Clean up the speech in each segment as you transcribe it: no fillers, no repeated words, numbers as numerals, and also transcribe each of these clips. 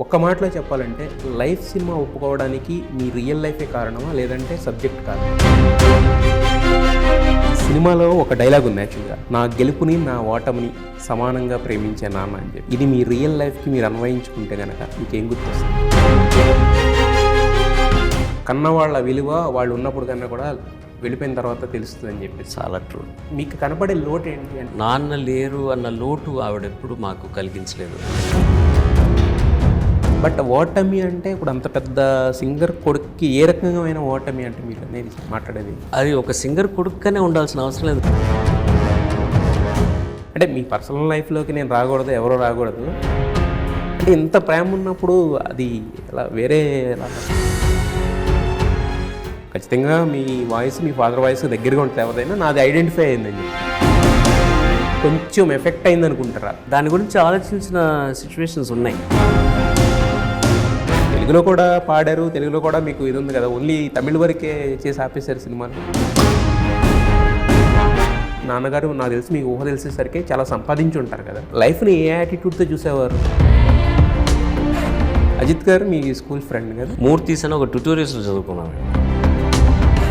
ఒక్క మాటలో చెప్పాలంటే లైఫ్ సినిమా ఒప్పుకోవడానికి మీ రియల్ లైఫే కారణమా లేదంటే సబ్జెక్ట్ కారణమా? సినిమాలో ఒక డైలాగ్ ఉంది యాక్చువల్గా, నా గెలుపుని నా ఓటమిని సమానంగా ప్రేమించే నాన్న అని చెప్పి. ఇది మీ రియల్ లైఫ్కి మీరు అన్వయించుకుంటే కనుక మీకేం గుర్తొస్తుంది? కన్నవాళ్ళ విలువ వాళ్ళు ఉన్నప్పుడు కన్నా కూడా వెళ్ళిపోయిన తర్వాత తెలుస్తుంది అని చెప్పి. చాలా ట్రూ. మీకు కనపడే లోటు ఏంటి అంటే? నాన్న లేరు అన్న లోటు ఆవిడెప్పుడు మాకు కలిగించలేదు. బట్ ఓటమి అంటే ఇప్పుడు అంత పెద్ద సింగర్ కొడుక్కి ఏ రకమైన ఓటమి అంటే మీరు అనేది మాట్లాడేది? అది ఒక సింగర్ కొడుకునే ఉండాల్సిన అవసరం లేదు. అంటే మీ పర్సనల్ లైఫ్లోకి నేను రాకూడదు, ఎవరో రాకూడదు అంటే ఇంత ప్రేమ ఉన్నప్పుడు అది ఎలా వేరే ఎలా? ఖచ్చితంగా మీ వాయిస్ మీ ఫాదర్ వాయిస్ దగ్గరగా ఉంటుంది, ఎవరైనా నాది ఐడెంటిఫై అయిందని కొంచెం ఎఫెక్ట్ అయింది అనుకుంటారా? దాని గురించి ఆలోచించిన సిచ్యువేషన్స్ ఉన్నాయి. తెలుగులో కూడా పాడారు, తెలుగులో కూడా మీకు ఇది ఉంది కదా, ఓన్లీ తమిళ వరకే చేసి ఆపేశారు సినిమాలు. నాన్నగారు నాకు తెలిసి మీకు ఊహ తెలిసేసరికి చాలా సంపాదించి ఉంటారు కదా, లైఫ్ని ఏ యాటిట్యూడ్తో చూసేవారు? అజిత్ గారు మీ స్కూల్ ఫ్రెండ్ కదా? మూర్తీస్ అని ఒక ట్యూటోరియల్స్లో చదువుకున్నాను.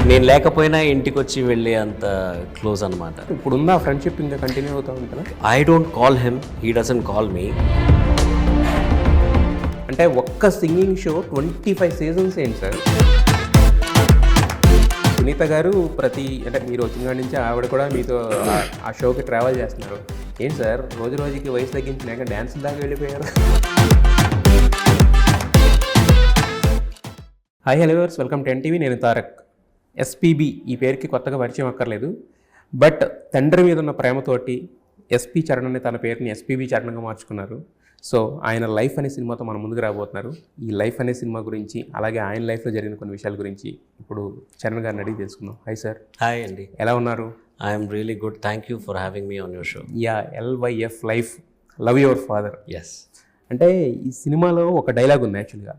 నేను లేకపోయినా ఇంటికి వచ్చి వెళ్ళే అంత క్లోజ్ అనమాట. ఇప్పుడు ఉందా ఫ్రెండ్షిప్ ఇంకా కంటిన్యూ అవుతూ ఉంటుందా? I don't call him, he doesn't call me. అంటే ఒక్క సింగింగ్ షో 25 సీజన్స్ ఏంటి సార్? సునీత గారు అంటే మీరు వచ్చిన కాడి నుంచి ఆవిడ కూడా మీతో ఆ షోకి ట్రావెల్ చేస్తున్నారు. ఏంటి సార్ రోజు రోజుకి వయసు తగ్గించినాక డ్యాన్స్ దాకా వెళ్ళిపోయారు? Hi hello viewers, welcome to NTV. నేను తారక్. ఎస్పీబీ ఈ పేరుకి కొత్తగా పరిచయం అక్కర్లేదు, బట్ తండ్రి మీద ఉన్న ప్రేమతోటి ఎస్పీ చరణ్ అనే తన పేరుని ఎస్పీబీ చరణంగా మార్చుకున్నారు. సో ఆయన లైఫ్ అనే సినిమాతో మనం ముందుకు రాబోతున్నారు. ఈ లైఫ్ అనే సినిమా గురించి, అలాగే ఆయన లైఫ్లో జరిగిన కొన్ని విషయాల గురించి ఇప్పుడు చరణ్ గారిని అడిగి తెలుసుకుందాం. Hi sir. హాయ్ అండి. ఎలా ఉన్నారు? I'm really good, thank you for having me on your show. Yeah, LYF life, love your father. Yes. అంటే ఈ సినిమాలో ఒక డైలాగ్ ఉంది యాక్చువల్గా,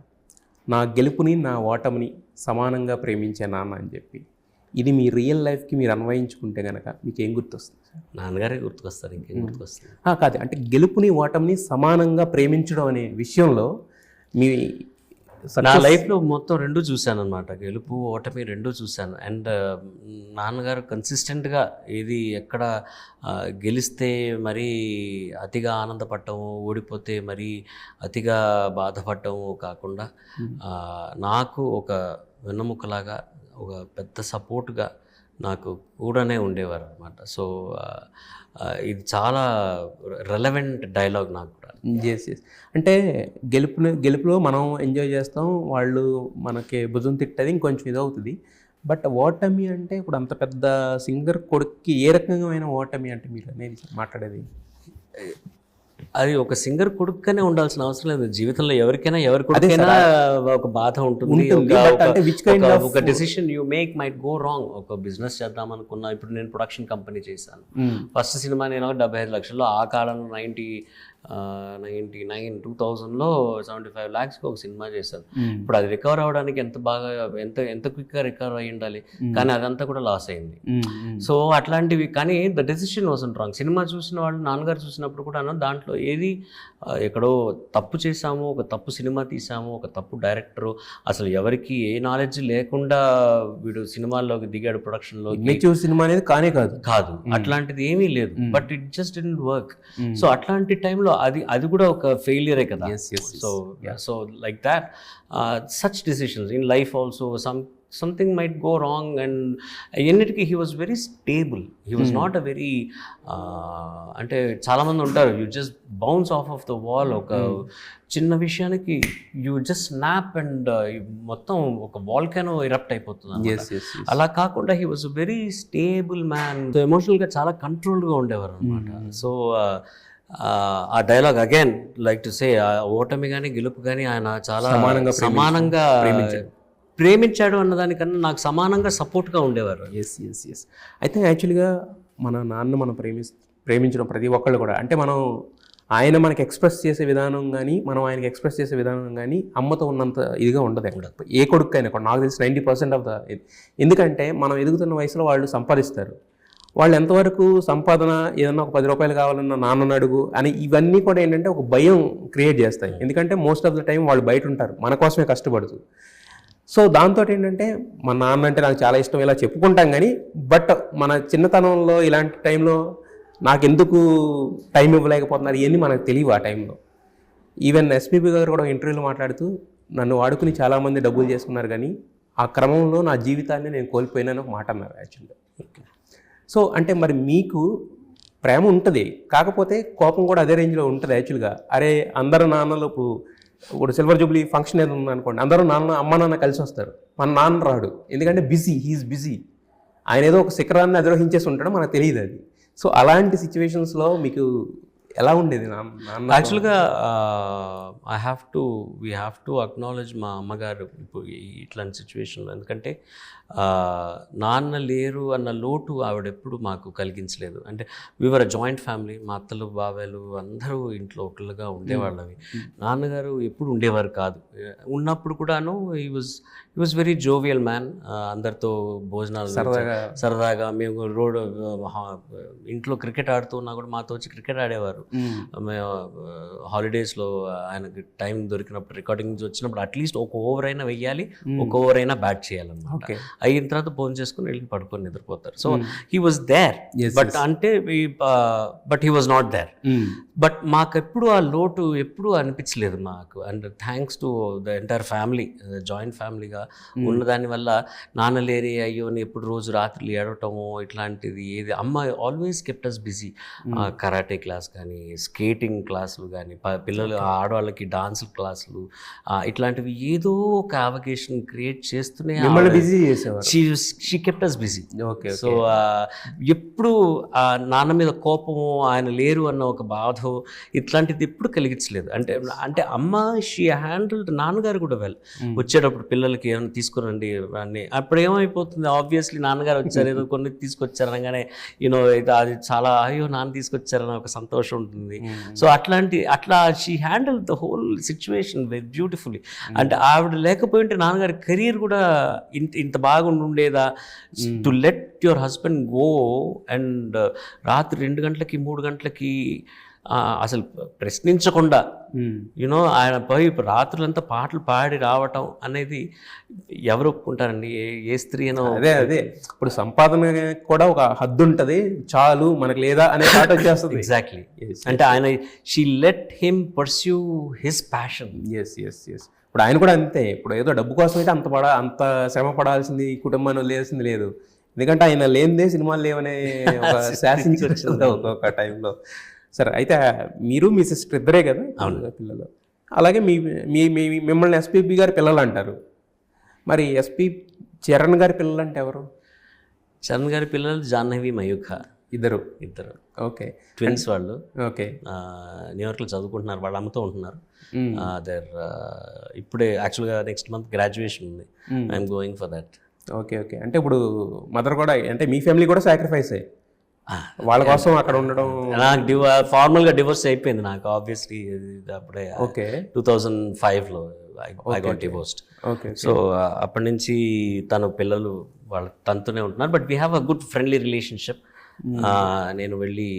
నా గెలుపుని నా ఓటమిని సమానంగా ప్రేమించే నాన్న అని చెప్పి. ఇది మీ రియల్ లైఫ్కి మీరు అన్వయించుకుంటే కనుక మీకు ఏం గుర్తొస్తుంది? నాన్నగారే గుర్తుకొస్తారు, ఇంకేం గుర్తుకొస్తుంది? కాదు, అంటే గెలుపుని ఓటమిని సమానంగా ప్రేమించడం అనే విషయంలో మీ నా లైఫ్లో మొత్తం రెండూ చూశాను అనమాట. గెలుపు ఓటమి రెండూ చూశాను. అండ్ నాన్నగారు కన్సిస్టెంట్గా ఏది ఎక్కడ గెలిస్తే మరీ అతిగా ఆనందపడటము, ఓడిపోతే మరీ అతిగా బాధపడటము కాకుండా నాకు ఒక వెన్నెముకలాగా, ఒక పెద్ద సపోర్ట్గా నాకు కూడానే ఉండేవారు అనమాట. సో ఇది చాలా రెలవెంట్ డైలాగ్ నాకు కూడా. ఎస్. అంటే గెలుపులో మనం ఎంజాయ్ చేస్తాం, వాళ్ళు మనకి భుజం తిట్టది ఇంకొంచెం ఇదవుతుంది. బట్ ఓటమి అంటే ఇప్పుడు అంత పెద్ద సింగర్ కొడుక్కి ఏ రకమైన ఓటమి అంటే మీరు అనేది మాట్లాడేది? అది ఒక సింగర్ కొడుకునే ఉండాల్సిన అవసరం లేదు. జీవితంలో ఎవరికైనా ఎవరి కొడుకైనా ఒక బాధ ఉంటుంది. ఒక decision you make might go wrong. ఒక బిజినెస్ చేద్దాం అనుకున్నా, ఇప్పుడు నేను ప్రొడక్షన్ కంపెనీ చేశాను. ఫస్ట్ సినిమా నేను 75 లక్షల్లో, ఆ కాలంలో 2000లో 75 lakhsకి ఒక సినిమా చేశాను. ఇప్పుడు అది రికవర్ అవ్వడానికి ఎంత క్విక్గా రికవర్ అయ్యి ఉండాలి, కానీ అదంతా కూడా లాస్ అయింది. సో అట్లాంటివి, కానీ the decision wasn't wrong. Cinema చూసిన వాళ్ళు, నాన్నగారు చూసినప్పుడు కూడా దాంట్లో ఏది ఎక్కడో తప్పు చేశాము, ఒక తప్పు సినిమా తీసాము, ఒక తప్పు డైరెక్టరు, అసలు ఎవరికి ఏ నాలెడ్జ్ లేకుండా వీడు సినిమాల్లోకి దిగాడు, ప్రొడక్షన్లో సినిమా అనేది కాదు, అట్లాంటిది ఏమీ లేదు. But it just didn't work. So అట్లాంటి టైంలో అది కూడా ఒక ఫెయిలియరే కదా. So like that such decisions in life also, something might go wrong, and ఎన్నిటికీ he was very stable. He was not a very అంటే చాలామంది ఉంటారు, you just bounce off of the wall. ఒక చిన్న విషయానికి you just snap and మొత్తం ఒక వాల్కానో erupt అయిపోతుంది. అలా కాకుండా he was a very stable man. ఎమోషనల్గా చాలా కంట్రోల్గా ఉండేవారు అనమాట. సో ఆ dialogue again like to say, ఓటమి కానీ గెలుపు కానీ ఆయన చాలా సమానంగా ప్రేమించాడు అన్నదానికన్నా నాకు సమానంగా సపోర్ట్గా ఉండేవారు. ఎస్. అయితే యాక్చువల్గా మన నాన్న మనం ప్రేమించడం ప్రతి ఒక్కళ్ళు కూడా, అంటే మనం ఆయన మనకి ఎక్స్ప్రెస్ చేసే విధానం కానీ, మనం ఆయనకి ఎక్స్ప్రెస్ చేసే విధానం కానీ అమ్మతో ఉన్నంత ఇదిగా ఉండదు ఎక్కడ, ఏ కొడుకు అయినా కూడా. నాకు తెలిసి 90% ఆఫ్ ద, ఎందుకంటే మనం ఎదుగుతున్న వయసులో వాళ్ళు సంపాదిస్తారు, వాళ్ళు ఎంతవరకు సంపాదన ఏదన్నా ఒక 10 రూపాయలు కావాలన్నా నాన్నను అడుగు అని ఇవన్నీ కూడా ఏంటంటే ఒక భయం క్రియేట్ చేస్తాయి. ఎందుకంటే మోస్ట్ ఆఫ్ ద టైం వాళ్ళు బయట ఉంటారు, మన కోసమే కష్టపడుతూ. సో దాంతో ఏంటంటే మా నాన్న అంటే నాకు చాలా ఇష్టం ఇలా చెప్పుకుంటాం కానీ, బట్ మన చిన్నతనంలో ఇలాంటి టైంలో నాకెందుకు టైం ఇవ్వలేకపోతున్నారు ఇవన్నీ మనకు తెలియవు ఆ టైంలో. ఈవెన్ ఎస్పీబీ గారు కూడా ఇంటర్వ్యూలో మాట్లాడుతూ నన్ను వాడుకుని చాలామంది డబ్బులు చేసుకున్నారు కానీ ఆ క్రమంలో నా జీవితాన్ని నేను కోల్పోయినాను ఒక మాట అన్నారు యాక్చువల్గా. సో అంటే మరి మీకు ప్రేమ ఉంటుంది, కాకపోతే కోపం కూడా అదే రేంజ్లో ఉంటుంది యాక్చువల్గా. అరే అందరు నాన్నలు ఇప్పుడు సిల్వర్ జూబ్లీ ఫంక్షన్ ఏదో ఉందనుకోండి, అందరూ అమ్మ నాన్న కలిసి వస్తారు, మన నాన్న రాడు ఎందుకంటే హీఈస్ బిజీ. ఆయన ఏదో ఒక శిఖరాన్ని అధిరోహించేసి ఉంటాడో మనకు తెలియదు అది. సో అలాంటి సిచ్యువేషన్స్లో మీకు ఎలా ఉండేది నాన్న? యాక్చువల్గా వీ హ్యావ్ టు అక్నాలెడ్జ్ మా అమ్మగారు ఇప్పుడు ఇట్లాంటి సిచ్యువేషన్లో. ఎందుకంటే నాన్న లేరు అన్న లోటు ఆవిడ ఎప్పుడు మాకు కలిగించలేదు. అంటే వీఆర్ అ జాయింట్ ఫ్యామిలీ, మా అత్తలు బాబాయిలు అందరూ ఇంట్లో ఒకళ్ళుగా ఉండేవాళ్ళవి. నాన్నగారు ఎప్పుడు ఉండేవారు కాదు. ఉన్నప్పుడు కూడాను ఈ వాజ్ వెరీ జోవియల్ మ్యాన్. అందరితో భోజనాలు సరదాగా మేము ఇంట్లో క్రికెట్ ఆడుతూ ఉన్నా కూడా మాతో వచ్చి క్రికెట్ ఆడేవారు. మేము హాలిడేస్లో ఆయనకి టైం దొరికినప్పుడు రికార్డింగ్స్ వచ్చినప్పుడు అట్లీస్ట్ ఒక ఓవర్ అయినా వెయ్యాలి, ఒక ఓవర్ అయినా బ్యాట్ చేయాలన్నమాట. అయిన తర్వాత ఫోన్ చేసుకుని వెళ్ళి పడుకొని నిద్రపోతారు. So he was there, but అంటే but he was not there. But మాకెప్పుడు ఆ లోటు ఎప్పుడు అనిపించలేదు మాకు. And thanks to the entire family, joint ఫ్యామిలీగా ఉన్న దాని వల్ల నాన్న లేరే అయ్యో అని ఎప్పుడు రోజు రాత్రులు ఏడవటము ఇట్లాంటిది ఏది. అమ్మ always kept us busy. Karate class కానీ, స్కేటింగ్ క్లాసులు కానీ, పిల్లలు ఆడవాళ్ళకి డాన్స్ క్లాసులు, ఇట్లాంటివి ఏదో ఒక అవకేషన్ క్రియేట్ చేస్తూనే she kept us busy. So ఎప్పుడు ఆ నాన్న మీద కోపము, ఆయన లేరు అన్న ఒక బాధ ఇట్లాంటిది ఎప్పుడు కలిగించలేదు. అంటే అమ్మ షీ హ్యాండిల్డ్ నాన్నగారు కూడా వెల్. వచ్చేటప్పుడు పిల్లలకి ఏమైనా తీసుకురండి అన్నీ. అప్పుడు ఏమైపోతుంది, ఆబ్వియస్లీ నాన్నగారు వచ్చారు ఏదో కొన్ని తీసుకొచ్చారు అనగానే యూనో అది చాలా అయ్యో నాన్న తీసుకొచ్చారని ఒక సంతోషం ఉంటుంది. సో అట్లా she handle the whole situation very beautifully. అంటే ఆవిడ లేకపోయింటే నాన్నగారి కెరీర్ కూడా ఇంత బాగుండి ఉండేదా? To let your husband go and రాత్రి 2 గంటలకి 3 గంటలకి అసలు ప్రశ్నించకుండా యూనో ఆయన పోయి రాత్రులంతా పాటలు పాడి రావటం అనేది ఎవరు ఒప్పుకుంటారండి? ఏ స్త్రీ అనో. అదే ఇప్పుడు సంపాదన కూడా ఒక హద్దు ఉంటుంది, చాలు మనకు లేదా అనే పాట వచ్చేస్తుంది. ఎగ్జాక్ట్లీ. అంటే ఆయన she let him pursue his passion. Yes. ఇప్పుడు ఆయన కూడా అంతే. ఇప్పుడు ఏదో డబ్బు కోసం అయితే అంత శ్రమ పడాల్సింది, కుటుంబాన్ని వదిలేసింది లేదు. ఎందుకంటే ఆయన లేనిదే సినిమాలు లేవనే ఒక శాసించి వచ్చింది ఒక టైంలో. సరే, అయితే మీరు మీ సిస్టర్ ఇద్దరే కదా పిల్లలు. అలాగే మిమ్మల్ని ఎస్పీబీ గారి పిల్లలు అంటారు. మరి చరణ్ గారి పిల్లలు అంటే ఎవరు? చరణ్ గారి పిల్లలు జాహ్నవి, మయూఖ ఇద్దరు. ఓకే, ట్విన్స్ వాళ్ళు. ఓకే, న్యూయార్క్లో చదువుకుంటున్నారు, వాళ్ళ అమ్మతో ఉంటున్నారు. ఇప్పుడే యాక్చువల్గా నెక్స్ట్ మంత్ గ్రాడ్యుయేషన్ ఉంది. I'm going for that. Okay. అంటే ఇప్పుడు మదర్ కూడా, అంటే మీ ఫ్యామిలీ కూడా సాక్రిఫైస్ వాళ్ళ కోసం అక్కడ ఉండడం. నాకు ఫార్మల్గా డివోర్స్ అయిపోయింది నాకు, ఆబ్వియస్లీ అప్పుడే. ఓకే, 2005లో I got divorced. Okay. So అప్పటి నుంచి తన పిల్లలు తనతోనే ఉంటున్నారు. But we have a good friendly relationship. నేను వెళ్ళి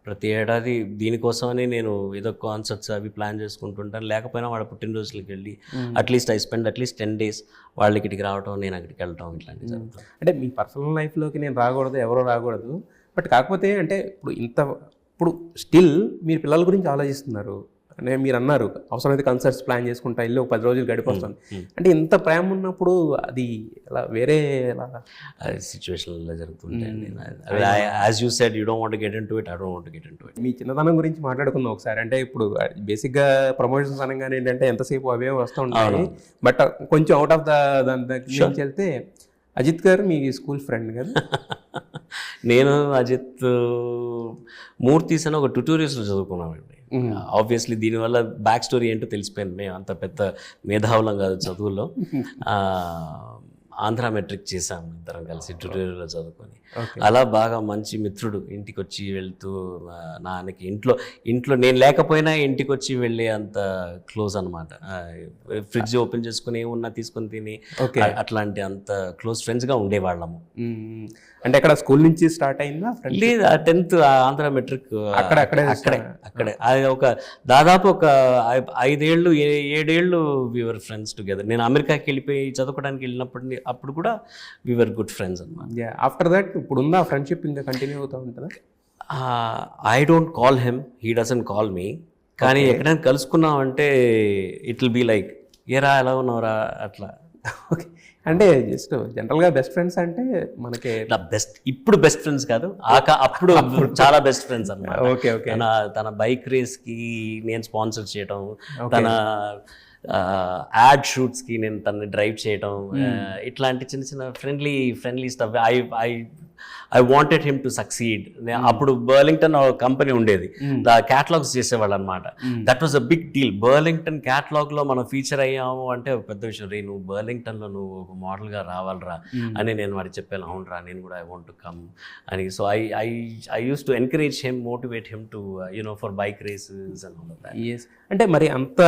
ప్రతి ఏడాది దీనికోసమని నేను ఏదో కాన్సర్ట్స్ అవి ప్లాన్ చేసుకుంటుంటాను. లేకపోయినా వాళ్ళ పుట్టినరోజులకి వెళ్ళి at least I spend at least 10 days వాళ్ళ ఇక్కడికి రావటం, నేను అక్కడికి వెళ్ళటం, ఇట్లాంటివి జరుగుతుంది. అంటే మీ పర్సనల్ లైఫ్లోకి నేను రాకూడదు, ఎవరో రాకూడదు. బట్ కాకపోతే అంటే ఇప్పుడు స్టిల్ మీరు పిల్లల గురించి ఆలోచిస్తున్నారు. అంటే మీరు అన్నారు అవసరమైతే కన్సర్ట్స్ ప్లాన్ చేసుకుంటా వెళ్ళి ఒక 10 రోజులు గడిపొస్తాను. అంటే ఇంత ప్రేమ ఉన్నప్పుడు అది ఎలా వేరే సిచ్యువేషన్లో జరుగుతుంటాయండి. As you said, you don't want to get into it, I don't want to get into it. మీ చిన్నతనం గురించి మాట్లాడుకుందాం ఒకసారి. అంటే ఇప్పుడు బేసిక్గా ప్రమోషన్స్ అనగానే ఏంటంటే ఎంతసేపు అవే వస్తూ ఉంటాయి. బట్ కొంచెం అవుట్ ఆఫ్ దాని దగ్గర నుంచి వెళ్తే, అజిత్ గారు మీ స్కూల్ ఫ్రెండ్ కదా? నేను అజిత్ మూర్తీస్ అని ఒక ట్యూటోరియల్స్లో చదువుకున్నామండి. ఆబ్వియస్లీ దీనివల్ల బ్యాక్ స్టోరీ ఏంటో తెలిసిపోయింది. మేము అంత పెద్ద మేధావులం కాదు చదువుల్లో. ఆంధ్ర మెట్రిక్ చేసాము ఇద్దరం కలిసి ట్యూటోరియల్లో చదువుకొని. Okay. అలా బాగా మంచి మిత్రుడు, ఇంటికి వచ్చి వెళ్తూ నాన్నకి ఇంట్లో నేను లేకపోయినా ఇంటికి వచ్చి వెళ్ళే అంత క్లోజ్ అనమాట. ఫ్రిడ్జ్ ఓపెన్ చేసుకుని ఏమున్నా తీసుకొని తిని అట్లాంటి అంత క్లోజ్ ఫ్రెండ్స్గా ఉండేవాళ్ళము. అంటే అక్కడ స్కూల్ నుంచి స్టార్ట్ అయిందా? లేదు, 10th ఆంధ్ర మెట్రిక్ అక్కడే అది ఒక దాదాపు ఒక 5 ఏళ్ళు 7 ఏళ్ళు వీఆర్ ఫ్రెండ్స్ టుగెదర్. నేను అమెరికాకి వెళ్ళిపోయి చదువుకోవడానికి అప్పుడు కూడా వీఆర్ గుడ్ ఫ్రెండ్స్ అనమాట. ఆఫ్టర్ దట్ ఇప్పుడు ఉందా ఫ్రెండ్షిప్ ఇంకా కంటిన్యూ అవుతూ ఉంటుందా? I don't call him, he doesn't call me. కానీ ఎక్కడైనా కలుసుకున్నామంటే ఇట్ విల్ బీ లైక్ ఏరా ఎలా ఉన్నావురా అట్లా. ఓకే, అంటే జస్ట్ జనరల్గా బెస్ట్ ఫ్రెండ్స్ అంటే మనకి ఇప్పుడు బెస్ట్ ఫ్రెండ్స్ కాదు, అప్పుడు చాలా బెస్ట్ ఫ్రెండ్స్ అన్నమాట. Okay okay. తన బైక్ రేస్కి నేను స్పాన్సర్ చేయడం, తన యాడ్ షూట్స్కి నేను తనని డ్రైవ్ చేయడం, ఇట్లాంటి చిన్న చిన్న friendly stuff. I wanted him to succeed. అప్పుడు బర్లింగ్టన్ కంపెనీ ఉండేది, క్యాటలాగ్స్ చేసేవాళ్ళు అనమాట. That was a big deal. Burlington క్యాటలాగ్లో మనం ఫీచర్ అయ్యాము అంటే ఒక పెద్ద విషయం. రే నువ్వు బర్లింగ్టన్లో నువ్వు ఒక మోడల్గా రావాలరా అని నేను వాడికి చెప్పాను. అవునరా నేను కూడా ఐ వాంట్ టు కమ్ అని. So I use to encourage him, motivate him to for bike races and all of that. yes. అంటే మరి అంత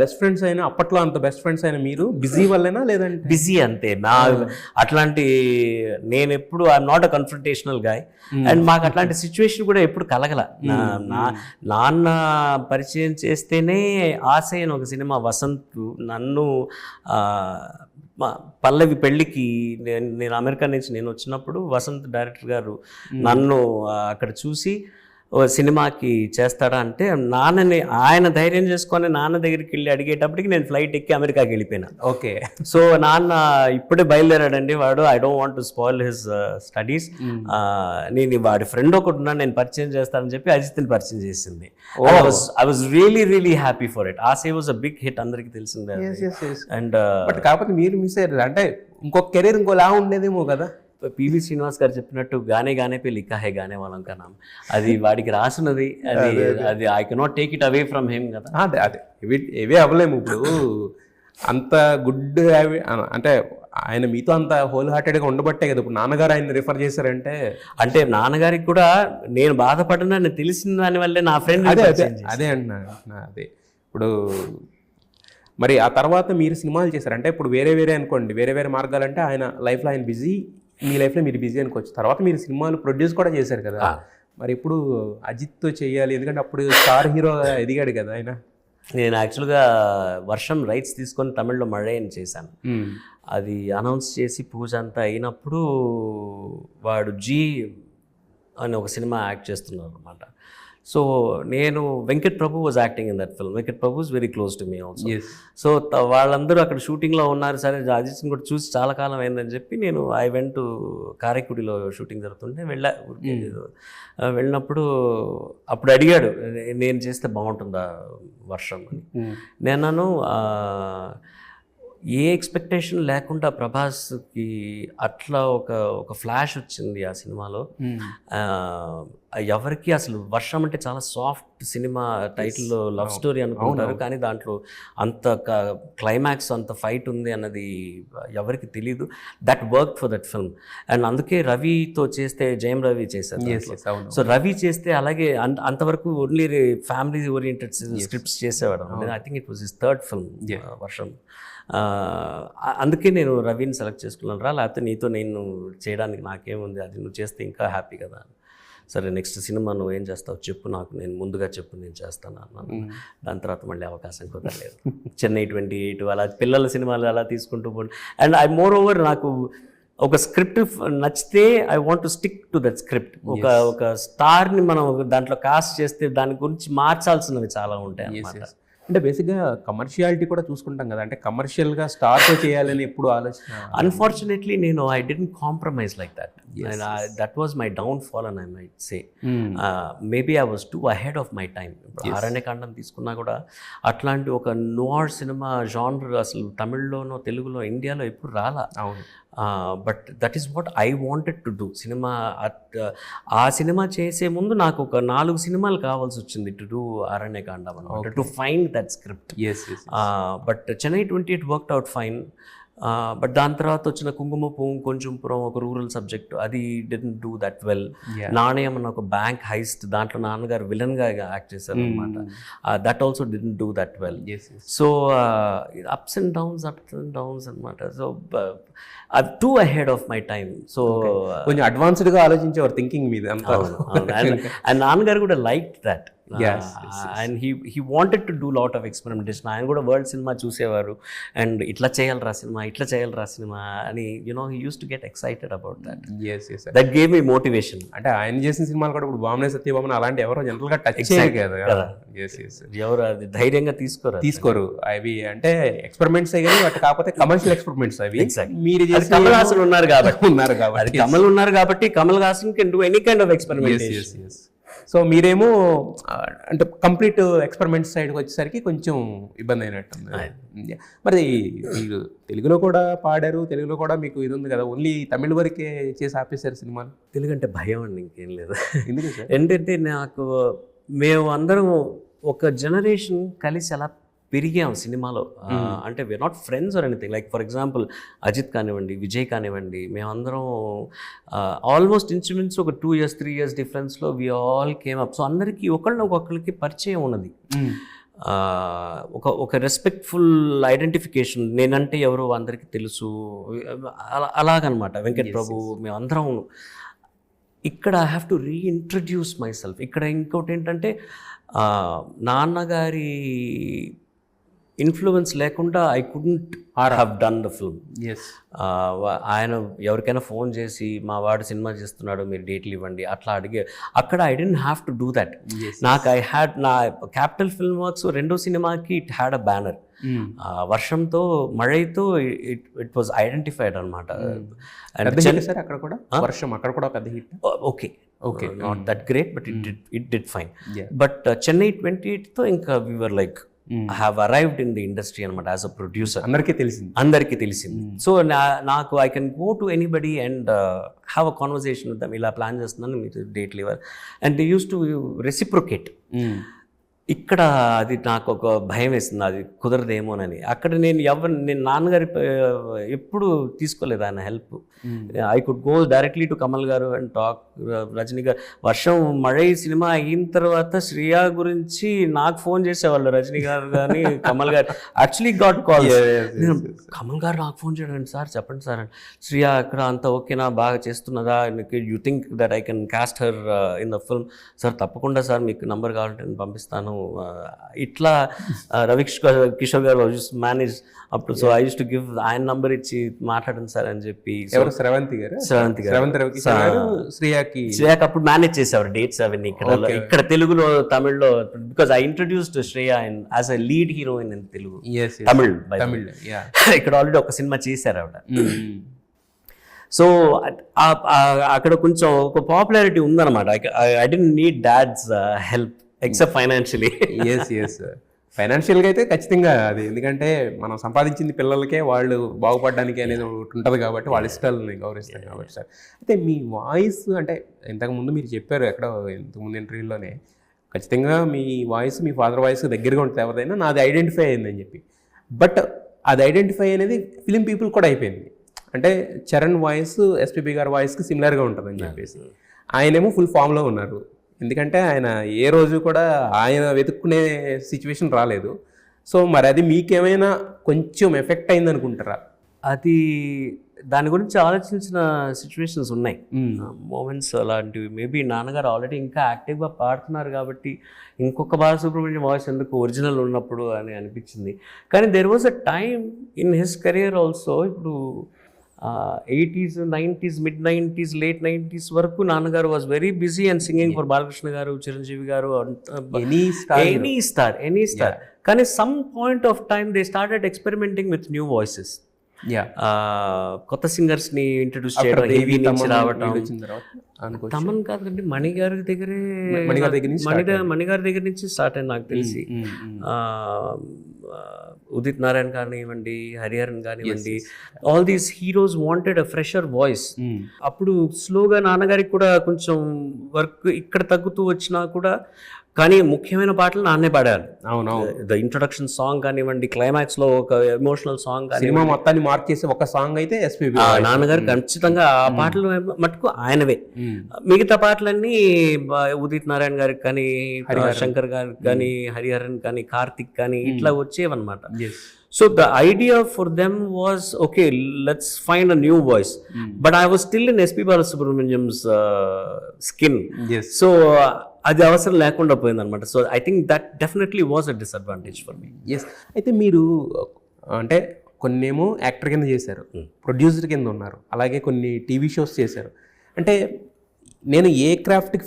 బెస్ట్ ఫ్రెండ్స్ అయినా, అప్పట్లో అంత బెస్ట్ ఫ్రెండ్స్ అయినా మీరు బిజీ వల్లేనా లేదంటే? బిజీ అంతే. అట్లాంటి నేను ఎప్పుడు I'm not a confrontational guy, and మాకు అట్లాంటి సిచ్యువేషన్ కూడా ఎప్పుడు కలగల. నాన్న పరిచయం చేస్తేనే ఆశ అని ఒక సినిమా, వసంత్ నన్ను పల్లవి పెళ్ళికి నేను అమెరికా నుంచి నేను వచ్చినప్పుడు వసంత్ డైరెక్టర్ గారు నన్ను అక్కడ చూసి సినిమాకి చేస్తాడా అంటే నాన్నని ఆయన ధైర్యం చేసుకొని నాన్న దగ్గరికి వెళ్ళి అడిగేటప్పటికి నేను ఫ్లైట్ ఎక్కి అమెరికాకి వెళ్ళిపోయినా. ఓకే. సో నాన్న ఇప్పుడే బయలుదేరాడండి వాడు, I don't want to spoil his studies, నేను వాడి ఫ్రెండ్ ఒకటి ఉన్నాను నేను పరిచయం చేస్తానని చెప్పి అజిత్ని పరిచయం చేసింది. I was really happy for it. ఆ సే వాజ్ అ బిగ్ హిట్, అందరికి తెలిసిందే. అండ్ బట్ కాకపోతే మీరు మిస్ అయ్యారు అంటే ఇంకొక కెరీర్ ఇంకోలా ఉండేదేమో కదా. పివి శ్రీనివాస్ గారు చెప్పినట్టు గానే పే లిఖా హై గానే వాళ్ళం కా నామ్, అది వాడికి రాసినది, అది I cannot take it away from him కదా. అదే ఇవే అవ్వలేము. ఇప్పుడు అంత గుడ్ అంటే ఆయన మీతో అంత హోల్ హార్టెడ్గా ఉండబట్టే కదా ఇప్పుడు నాన్నగారు ఆయన రిఫర్ చేశారంటే. అంటే నాన్నగారికి కూడా నేను బాధపడినా నేను తెలిసిన దానివల్లే నా ఫ్రెండ్. అదే అంటున్నా. అదే ఇప్పుడు మరి ఆ తర్వాత మీరు సినిమాలు చేశారు అంటే ఇప్పుడు వేరే అనుకోండి, వేరే మార్గాలంటే ఆయన లైఫ్లో ఆయన బిజీ, మీ లైఫ్లో మీరు బిజీ అనుకోవచ్చు. తర్వాత మీరు సినిమాలు ప్రొడ్యూస్ కూడా చేశారు కదా. మరి ఇప్పుడు అజిత్తో చేయాలి, ఎందుకంటే అప్పుడు స్టార్ హీరో ఎదిగాడు కదా ఆయన. నేను యాక్చువల్గా వర్షం రైట్స్ తీసుకొని తమిళ్లో మഴయని చేశాను. అది అనౌన్స్ చేసి పూజ అంతా అయినప్పుడు వాడు జీ అని ఒక సినిమా యాక్ట్ చేస్తున్నారు అనమాట. సో నేను Venkat Prabhu was acting in that film. Venkat Prabhu is very close to me also. So వాళ్ళందరూ అక్కడ షూటింగ్లో ఉన్నారు. సరే అజిత్ని కూడా చూసి చాలా కాలం అయిందని చెప్పి నేను ఐ వెంట్ టు కారైకుడిలో షూటింగ్ జరుగుతుంటే వెళ్ళినప్పుడు అప్పుడు అడిగాడు నేను చేస్తే బాగుంటుందా వర్షం అని. నేను ఏ ఎక్స్పెక్టేషన్ లేకుండా ప్రభాస్కి అట్లా ఒక ఫ్లాష్ వచ్చింది ఆ సినిమాలో. ఎవరికి అసలు వర్షం అంటే చాలా సాఫ్ట్ సినిమా, టైటిల్లో లవ్ స్టోరీ అనుకుంటారు, కానీ దాంట్లో అంత క్లైమాక్స్ అంత ఫైట్ ఉంది అన్నది ఎవరికి తెలీదు. That work for that film. And అందుకే రవితో చేస్తే జయం రవి చేశారు. సో రవి చేస్తే అలాగే అంతవరకు ఓన్లీ ఫ్యామిలీ ఓరియంటెడ్ స్క్రిప్ట్స్ చేసేవాడు. I think it was his third film వర్షం. అందుకే నేను రవిని సెలెక్ట్ చేసుకున్నాను. లేకపోతే నీతో నేను చేయడానికి నాకేముంది, అది నువ్వు చేస్తే ఇంకా హ్యాపీ కదా. సరే నెక్స్ట్ సినిమా నువ్వు ఏం చేస్తావు చెప్పు, నాకు నేను ముందుగా చెప్పు నేను చేస్తాను అన్నాను. దాని తర్వాత మళ్ళీ అవకాశం కుదరలేదు. చెన్నై 28 అలా పిల్లల సినిమాలు అలా తీసుకుంటూ పోండి. అండ్ ఐ మోర్ ఓవర్ నాకు ఒక స్క్రిప్ట్ నచ్చితే I want to stick to that script. ఒక స్టార్ని మనం దాంట్లో కాస్ట్ చేస్తే దాని గురించి మార్చాల్సినవి చాలా ఉంటాయి అన్నమాట. అంటే బేసిక్గా కమర్షియాలిటీ కూడా చూసుకుంటాం కదా, అంటే కమర్షియల్గా స్టార్ట్ చేయాలని ఎప్పుడు ఆలోచన. అన్ఫార్చునేట్లీ నేను I didn't compromise like that. That was my downfall అని I might say. Maybe I was too ahead of my time. ఇప్పుడు అరణ్యకాండం తీసుకున్నా కూడా అట్లాంటి ఒక నోర్ సినిమా జానర్ అసలు తమిళ్లోనో తెలుగులో ఇండియాలో ఎప్పుడు రాలా. అవును. But that is what I wanted to do. Cinema ఆ సినిమా చేసే ముందు నాకు ఒక 4 సినిమాలు కావాల్సి వచ్చింది టు డూ అరణ్యకాండం అనమాట, to find that script. But Chennai 28 worked out fine. But దాని తర్వాత వచ్చిన కుంకుమ పువ్వు కొంచెం పురం ఒక రూరల్ సబ్జెక్ట్, అది డెంట్ డూ దట్ వెల్. నాణయం అన్న ఒక బ్యాంక్ హైస్ట్, దాంట్లో నాన్నగారు విలన్గా యాక్ట్ చేశారు అనమాట. That also didn't do that well. So ups and downs అనమాట. So too ahead of my time. So కొంచెం అడ్వాన్స్డ్గా ఆలోచించేవారు థింకింగ్ మీద అంతా. అండ్ నాన్నగారు కూడా like that. And he wanted to do lot of experimentation. ఆయన కూడా వరల్డ్ సినిమా చూసేవారు అండ్ ఇట్లా చేయాలరా సినిమా అని he use to get excited about that. That gave me motivation. అంటే ఆయన చేసిన సినిమాలు కూడా ఇప్పుడు బామ్నే సత్యభామన్ అలాంటి ఎవరో జనరల్ గా టచ్ చేయరు కదా. ఎవరు అది ధైర్యంగా తీసుకోరు. అవి అంటే ఎక్స్పెరిమెంట్స్ కానీ వాటి కాకపోతే కమర్షియల్ ఎక్స్పెరిమెంట్స్ అవి. మీరు కమల్ హాసన్ ఉన్నారు కాబట్టి Kamal Haasan can do any kind of experimentation. So మీరేమో అంటే కంప్లీట్ ఎక్స్పెరిమెంట్ సైడ్కి వచ్చేసరికి కొంచెం ఇబ్బంది అయినట్టుంది. మరి మీరు తెలుగులో కూడా పాడారు, తెలుగులో కూడా మీకు ఇది ఉంది కదా, ఓన్లీ తమిళ వరకే చేసి ఆపేశారు సినిమాలు? తెలుగు అంటే భయం అండి, ఇంకేం లేదు. ఎందుకు సార్? ఏంటంటే నాకు మేము అందరం ఒక జనరేషన్ కలిసి అలా పెరిగాం సినిమాలో. అంటే we're not friends or anything. Like for example Ajith కానివ్వండి, విజయ్ కానివ్వండి, మేమందరం ఆల్మోస్ట్ ఇన్స్ట్రుమెంట్స్ ఒక 2 years 3 years డిఫరెన్స్లో we all came up. So అందరికీ ఒకళ్ళకి పరిచయం ఉన్నది. ఒక రెస్పెక్ట్ఫుల్ ఐడెంటిఫికేషన్. నేనంటే ఎవరో అందరికీ తెలుసు, అలాగనమాట. వెంకట్ ప్రభు మేమందరం. ఇక్కడ I have to reintroduce my self. ఇక్కడ ఇంకోటి ఏంటంటే నాన్నగారి ఇన్ఫ్లుయెన్స్ లేకుండా I couldn't have done the film. ఆయన ఎవరికైనా ఫోన్ చేసి మా వాడు సినిమా చేస్తున్నాడు మీరు డేట్లు ఇవ్వండి అట్లా అడిగే, అక్కడ I didn't have to do that. నాకు నా క్యాపిటల్ ఫిల్మ్ వర్క్స్ రెండో సినిమాకి ఇట్ హ్యాడ్ అ బ్యానర్. వర్షంతో మழைతో ఇట్ వాజ్ ఐడెంటిఫైడ్ అనమాట. Okay not that great but it did fine. But Chennai 28తో ఇంకా we were like I have arrived in the industry అనమాట యాజ్ అ ప్రొడ్యూసర్. అందరికీ తెలిసింది. సో నాకు I can go to anybody and have a conversation with them. ఇలా plan చేస్తున్నాను, మీరు డేట్లు ఇవ్వాలి. And they use to reciprocate. ఇక్కడ అది నాకు ఒక భయం వేస్తుంది, అది కుదరదేమోనని. అక్కడ నేను నాన్నగారి ఎప్పుడు తీసుకోలేదు ఆయన help. I could go directly to Kamal గారు అండ్ టాక్. రజనీ గారు వర్షం మഴై సినిమా అయిన తర్వాత శ్రియా గురించి నాకు ఫోన్ చేసేవాళ్ళు, రజనీ గారు కానీ కమల్ గారు. Actually got call. కమల్ గారు నాకు ఫోన్ చేయడండి, సార్ చెప్పండి సార్ అని. శ్రియా అక్కడ అంతా ఓకేనా, బాగా చేస్తున్నదా, you think that I can cast her in the film? Sir తప్పకుండా సార్, మీకు నంబర్ కావాలంటే నేను పంపిస్తాను. ఇట్లా కిషోర్ గారు మేనేజ్ అప్పుడు. So I use to give ఆయన నంబర్ ఇచ్చి మాట్లాడండి సార్ అని చెప్పి. శ్రవంతి గారు శ్రేయాకి అప్పుడు మేనేజ్ చేసేవారు డేట్స్ అవన్నీ. ఇక్కడ తెలుగులో తమిళ్లో, because I introduced Shreya as a lead heroine in Telugu, Tamil. ఇక్కడ ఆల్రెడీ ఒక సినిమా చేశారు ఆవిడ. సో అక్కడ కొంచెం ఒక పాపులారిటీ ఉందన్నమాట. I don't need dad's help except financially. ఫైనాన్షియల్గా అయితే ఖచ్చితంగా అది, ఎందుకంటే మనం సంపాదించింది పిల్లలకే, వాళ్ళు బాగుపడడానికి అనేది ఒకటి ఉంటుంది కాబట్టి వాళ్ళ ఇష్టాలని గౌరవిస్తాం కాబట్టి సార్. అయితే మీ వాయిస్ అంటే ఇంతకుముందు మీరు చెప్పారు ఎక్కడో ఇంతకుముందు ఇంటర్వ్యూలోనే, ఖచ్చితంగా మీ వాయిస్ మీ ఫాదర్ వాయిస్ దగ్గరగా ఉంటుంది ఎవరిదైనా, నాది ఐడెంటిఫై అయిందని చెప్పి. బట్ అది ఐడెంటిఫై అనేది ఫిలిం పీపుల్ కూడా అయిపోయింది. అంటే చరణ్ వాయిస్ ఎస్పీబీ గారి వాయిస్కి సిమిలర్గా ఉంటుందని చెప్పేసి. ఆయనేమో ఫుల్ ఫామ్లో ఉన్నారు, ఎందుకంటే ఆయన ఏ రోజు కూడా ఆయన వెతుక్కునే సిచ్యువేషన్ రాలేదు. సో మరి అది మీకేమైనా కొంచెం ఎఫెక్ట్ అయింది అనుకుంటారా? అది దాని గురించి ఆలోచించిన సిచ్యువేషన్స్ ఉన్నాయి, మూమెంట్స్ అలాంటివి. మేబీ నాన్నగారు ఆల్రెడీ ఇంకా యాక్టివ్గా పాడుతున్నారు కాబట్టి ఇంకొక బాలసుబ్రహ్మణ్యం వాయిస్ ఎందుకు ఒరిజినల్ ఉన్నప్పుడు అని అనిపించింది. కానీ there was a time in his career also. ఇప్పుడు 80s 90s mid 90s late 90s వరకు నాన్నగారు was very busy and singing for Balakrishna గారు, చిరంజీవి గారు, ఎనీ స్టార్. కానీ some point of time they started experimenting with new voices. కొత్త singers ని introduce చేయడం, ఏవి నుంచి రావటం. తమన్ కాదండి, మణిగారి దగ్గర నుంచి స్టార్ట్ అయింది నాకు తెలిసి. ఉదిత్ నారాయణ కానివ్వండి, హరిహరన్ కానివ్వండి, all these heroes wanted a fresher voice. అప్పుడు స్లోగా నాన్నగారికి కూడా కొంచెం వర్క్ ఇక్కడ తగ్గుతూ వచ్చినా కూడా కానీ ముఖ్యమైన పాటలు నాన్నే పాడారు. అవునవును. ద ఇంట్రొడక్షన్ సాంగ్ కానివ్వండి, క్లైమాక్స్ లో ఒక ఎమోషనల్ సాంగ్ సినిమా మొత్తాన్ని మార్క్ చేసే ఒక సాంగ్ అయితే ఎస్పీబీ నాన్నగారు ఖచ్చితంగా ఆ పాటలు మటుకు ఆయనవే. మిగతా పాటలన్నీ ఉదిత్ నారాయణ గారికి కానీ, శంకర్ గారికి కానీ, హరిహరన్ కానీ, కార్తిక్ కానీ ఇట్లా వచ్చేవన్నమాట. So the idea for them was, okay, let's find a new voice. But I was still in SP Balasubramanian's skin. So అది అవసరం లేకుండా పోయింది అనమాట. So I think that definitely was a disadvantage for me. Yes. అయితే మీరు అంటే కొన్నేమో actor కింద చేశారు, ప్రొడ్యూసర్ కింద ఉన్నారు, అలాగే కొన్ని టీవీ షోస్ చేశారు. అంటే నేను ఏ క్రాఫ్ట్కి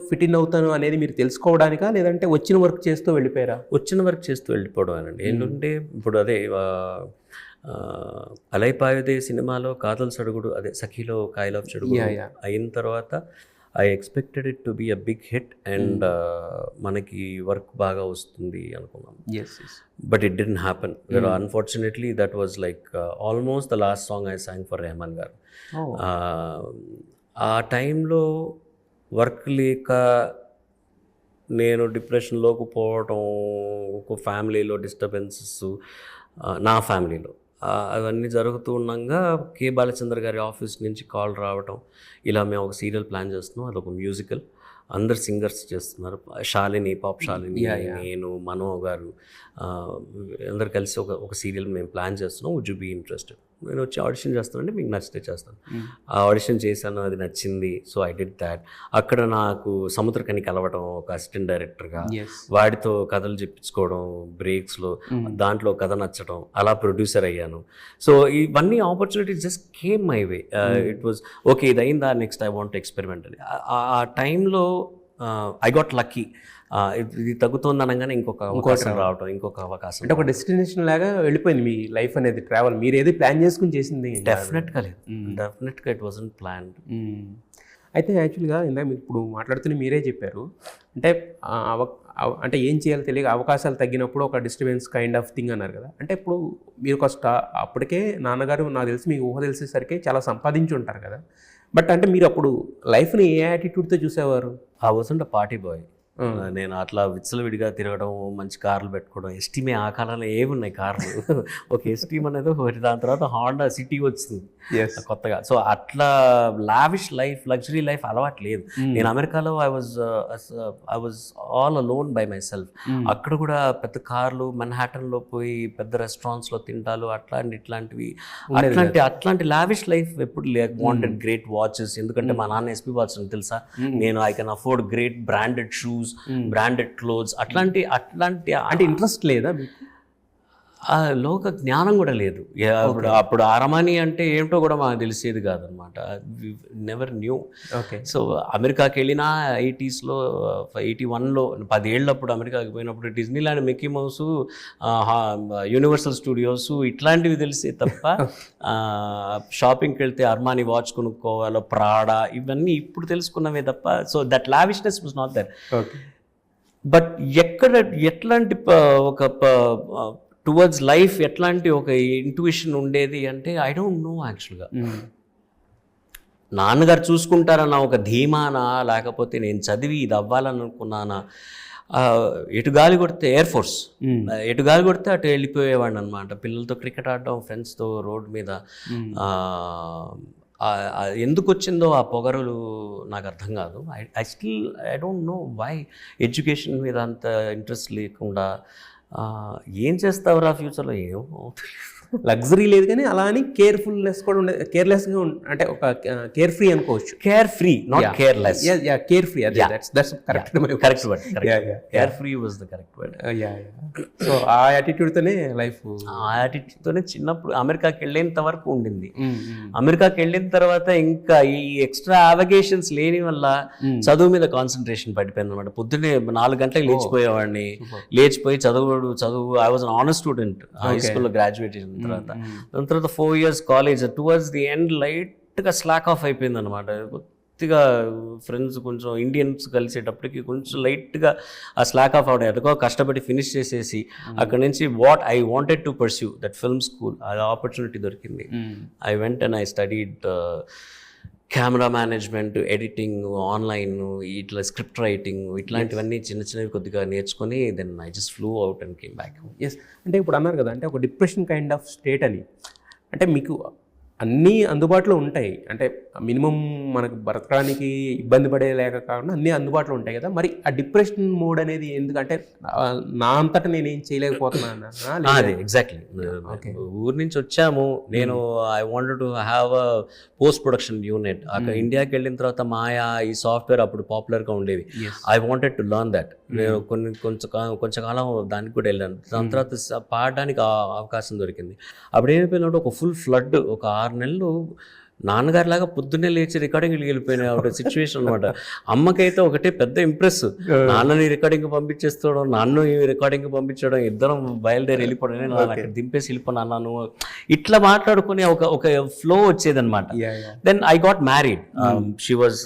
ఫిట్ ఇన్ అవుతాను అనేది మీరు తెలుసుకోవడానికా, లేదంటే వచ్చిన వర్క్ చేస్తూ వెళ్ళిపోయారా? వచ్చిన వర్క్ చేస్తూ వెళ్ళిపోవడం అనండి. ఏంటంటే ఇప్పుడు అదే అలైపాయుదే సినిమాలో కాదల్ సడుగుడు, అదే సఖీలో కాయల్ ఆఫ్ చెడుగుడు అయిన తర్వాత I expected it to be a big hit and మనకి వర్క్ బాగా వస్తుంది అనుకున్నాం. But it didn't happen. Unfortunately that was like almost the last song I sang for Rahman garu. ఆ టైంలో వర్క్ లేక నేను డిప్రెషన్లోకి పోవటం, ఒక ఫ్యామిలీలో డిస్టర్బెన్సెస్, నా ఫ్యామిలీలో అవన్నీ జరుగుతూ ఉండగా కే బాలచంద్ర గారి ఆఫీస్ నుంచి కాల్ రావటం, ఇలా మేము ఒక సీరియల్ ప్లాన్ చేస్తున్నాం, అదొక మ్యూజికల్, అందరు సింగర్స్ చేస్తున్నారు, శాలిని, పాప్ శాలిని, నేను, మనో గారు అందరు కలిసి ఒక సీరియల్ మేము ప్లాన్ చేస్తున్నాం, వుడ్ యు బీ ఇంట్రెస్టెడ్? నేను వచ్చి ఆడిషన్ చేస్తానంటే మీకు నచ్చితే చేస్తాను. ఆ ఆడిషన్ చేశాను, అది నచ్చింది. So I did that. అక్కడ నాకు సముద్రకని కలవడం ఒక అసిస్టెంట్ డైరెక్టర్గా, వాడితో కథలు చెప్పించుకోవడం బ్రేక్స్లో, దాంట్లో కథ నచ్చడం, అలా ప్రొడ్యూసర్ అయ్యాను. సో ఇవన్నీ opportunities just came my way. It was okay, ఇది అయిందా, నెక్స్ట్ ఐ వాంట్ ఎక్స్పెరిమెంట్ అని. ఆ టైంలో ఐ గాట్ లక్కీ. ఇది తగ్గుతుంది అనగానే ఇంకొక అవకాశం రావటం, ఇంకొక అవకాశం, అంటే ఒక డెస్టినేషన్ లాగా వెళ్ళిపోయింది మీ లైఫ్ అనేది. ట్రావెల్ మీరు ఏది ప్లాన్ చేసుకుని చేసింది డెఫినెట్గా లేదు. డెఫినెట్గా ఇట్ వాజంట్ ప్లాన్డ్. అయితే యాక్చువల్గా ఇందాక మీరు ఇప్పుడు మాట్లాడుతూనే మీరే చెప్పారు, అంటే అంటే ఏం చేయాలో తెలియక అవకాశాలు తగ్గినప్పుడు ఒక డిస్టర్బెన్స్ కైండ్ ఆఫ్ థింగ్ అన్నారు కదా. అంటే ఇప్పుడు మీరు ఒక అప్పటికే నాన్నగారు నాకు తెలిసి మీకు ఊహ తెలిసేసరికి చాలా సంపాదించి ఉంటారు కదా. బట్ అంటే మీరు అప్పుడు లైఫ్ని ఏ యాటిట్యూడ్తో చూసేవారు? I wasn't a party boy. నేను అట్లా విచ్చలవిడిగా తిరగడం, మంచి కార్లు పెట్టుకోవడం, ఎస్టీమే ఆ కాలంలో ఏమున్నాయి కార్లు, ఒక ఎస్టీమ్ అనేది ఒకటి, దాని తర్వాత హాండా సిటీ వచ్చింది కొత్తగా. సో అట్లా లావిష్ లైఫ్, లగ్జరీ లైఫ్ అలవాటు లేదు. నేను అమెరికాలో I was all alone by my self. అక్కడ కూడా పెద్ద కార్లు, మన్హాటన్లో పోయి పెద్ద రెస్టారెంట్స్లో తింటాలు, ఇట్లాంటివి అట్లాంటి లావిష్ లైఫ్ ఎప్పుడు లేదు. వాంటెడ్ గ్రేట్ వాచెస్, ఎందుకంటే మా నాన్న ఎస్పీ వాచ్ అని తెలుసా, నేను I can afford great branded shoes, branded clothes, అట్లాంటి అంటే ఇంట్రెస్ట్ లేదా? లోక జ్ఞానం కూడా లేదు. అప్పుడు అరమానీ అంటే ఏమిటో కూడా మాకు తెలిసేది కాదనమాట. Never knew. సో అమెరికాకి వెళ్ళినా 80s, 81లో 10 ఏళ్ళప్పుడు అమెరికాకి పోయినప్పుడు Disney land, Mickey mouse, universal studios ఇట్లాంటివి తెలిసే తప్ప షాపింగ్కి వెళ్తే అర్మానీ వాచ్ కొనుక్కోవాలో, ప్రాడా, ఇవన్నీ ఇప్పుడు తెలుసుకున్నవే తప్ప. So that lavishness was not there. But ఎక్కడ ఎట్లాంటి ఒక టువర్డ్స్ లైఫ్ ఎట్లాంటి ఒక ఇంట్యూషన్ ఉండేది అంటే ఐ డోంట్ నో యాక్చువల్గా. నాన్నగారు చూసుకుంటారన్న ఒక ధీమానా, లేకపోతే నేను చదివి ఇది అవ్వాలని అనుకున్నానా, ఎటు గాలి కొడితే ఎయిర్ ఫోర్స్, ఎటు గాలి కొడితే అటు వెళ్ళిపోయేవాడిని అనమాట. పిల్లలతో క్రికెట్ ఆడడం, ఫ్రెండ్స్తో రోడ్ మీద. ఎందుకు వచ్చిందో ఆ పొగరులు నాకు అర్థం కాదు. I don't know why education మీద అంత ఇంట్రెస్ట్ లేకుండా. ఏం చేస్తావురా ఫ్యూచర్లో ఏమో, లగ్జరీ లేదు కానీ అలా అని కేర్ఫుల్నెస్ కూడా ఉండేది, కేర్లెస్గా అంటే ఒక కేర్ ఫ్రీ అనుకోవచ్చు. Care free, not careless. Care free, that's correct word. Care free was the correct word. So ఆ యాటిట్యూడ్తోనే లైఫ్, ఆ యాటిట్యూడ్తోనే చిన్నప్పుడు అమెరికాకి వెళ్ళేంత వరకు ఉండింది. అమెరికాకి వెళ్ళిన తర్వాత ఇంకా ఈ ఎక్స్ట్రా అవగేషన్స్ లేని వల్ల చదువు మీద కాన్సన్ట్రేషన్ పడిపోయింది అనమాట. పొద్దున్నే 4 గంటలకు లేచిపోయేవాడిని, లేచిపోయి చదువు. I was an honest student. High స్కూల్లో గ్రాడ్యుయేట్ చేసిన దాని తర్వాత 4 years college. Towards the end లైట్గా స్లాక్ ఆఫ్ అయిపోయింది అనమాట. కొద్దిగా ఫ్రెండ్స్, కొంచెం ఇండియన్స్ కలిసేటప్పటికి కొంచెం లైట్గా ఆ స్లాక్ ఆఫ్ అవడం, ఎదుగో కష్టపడి ఫినిష్ చేసేసి అక్కడ నుంచి what I wanted to pursue that film school, అది ఆపర్చునిటీ దొరికింది. I went and I studied camera management, editing, online, ఇట్లా స్క్రిప్ట్ రైటింగ్, ఇట్లాంటివన్నీ చిన్న చిన్నవి కొద్దిగా నేర్చుకొని then I just flew out and came back. Yes, అంటే ఇప్పుడు అన్నారు కదా, అంటే ఒక డిప్రెషన్ కైండ్ ఆఫ్ స్టేట్ అని. అంటే మీకు అన్నీ అందుబాటులో ఉంటాయి, అంటే మినిమం మనకు బ్రతకడానికి ఇబ్బంది పడేలేక కాకుండా అన్నీ అందుబాటులో ఉంటాయి కదా, మరి ఆ డిప్రెషన్ మోడ్ అనేది ఎందుకంటే నా అంతటా నేనేం చేయలేకపోతున్నాను? అదే ఎగ్జాక్ట్లీ. ఊరి నుంచి వచ్చాము, నేను I wanted to have a post production unit. అక్కడ ఇండియాకి వెళ్ళిన తర్వాత మాయా ఈ సాఫ్ట్వేర్ అప్పుడు పాపులర్గా ఉండేవి. I wanted to learn that. నేను కొంచెం కాలం దానికి కూడా వెళ్ళాను. దాని తర్వాత పాడడానికి అవకాశం దొరికింది. అప్పుడు ఏమైపోయినట్టు ఒక ఫుల్ ఫ్లడ్, ఒక 6 నెలలు నాన్నగారిలాగా పొద్దున్నే లేచి రికార్డింగ్కి వెళ్ళిపోయిన ఒక సిచ్యువేషన్ అనమాట. అమ్మకైతే ఒకటే పెద్ద ఇంప్రెస్, నాన్నని రికార్డింగ్ పంపించేస్తాడు, నాన్న రికార్డింగ్ పంపించడం, ఇద్దరం బయలుదేరి వెళ్ళిపోవడం, నేను అక్కడ దింపేసి వెళ్ళిపోయినా నువ్వు ఇట్లా మాట్లాడుకుని ఒక ఫ్లో వచ్చేదన్నమాట. Then I got married. She was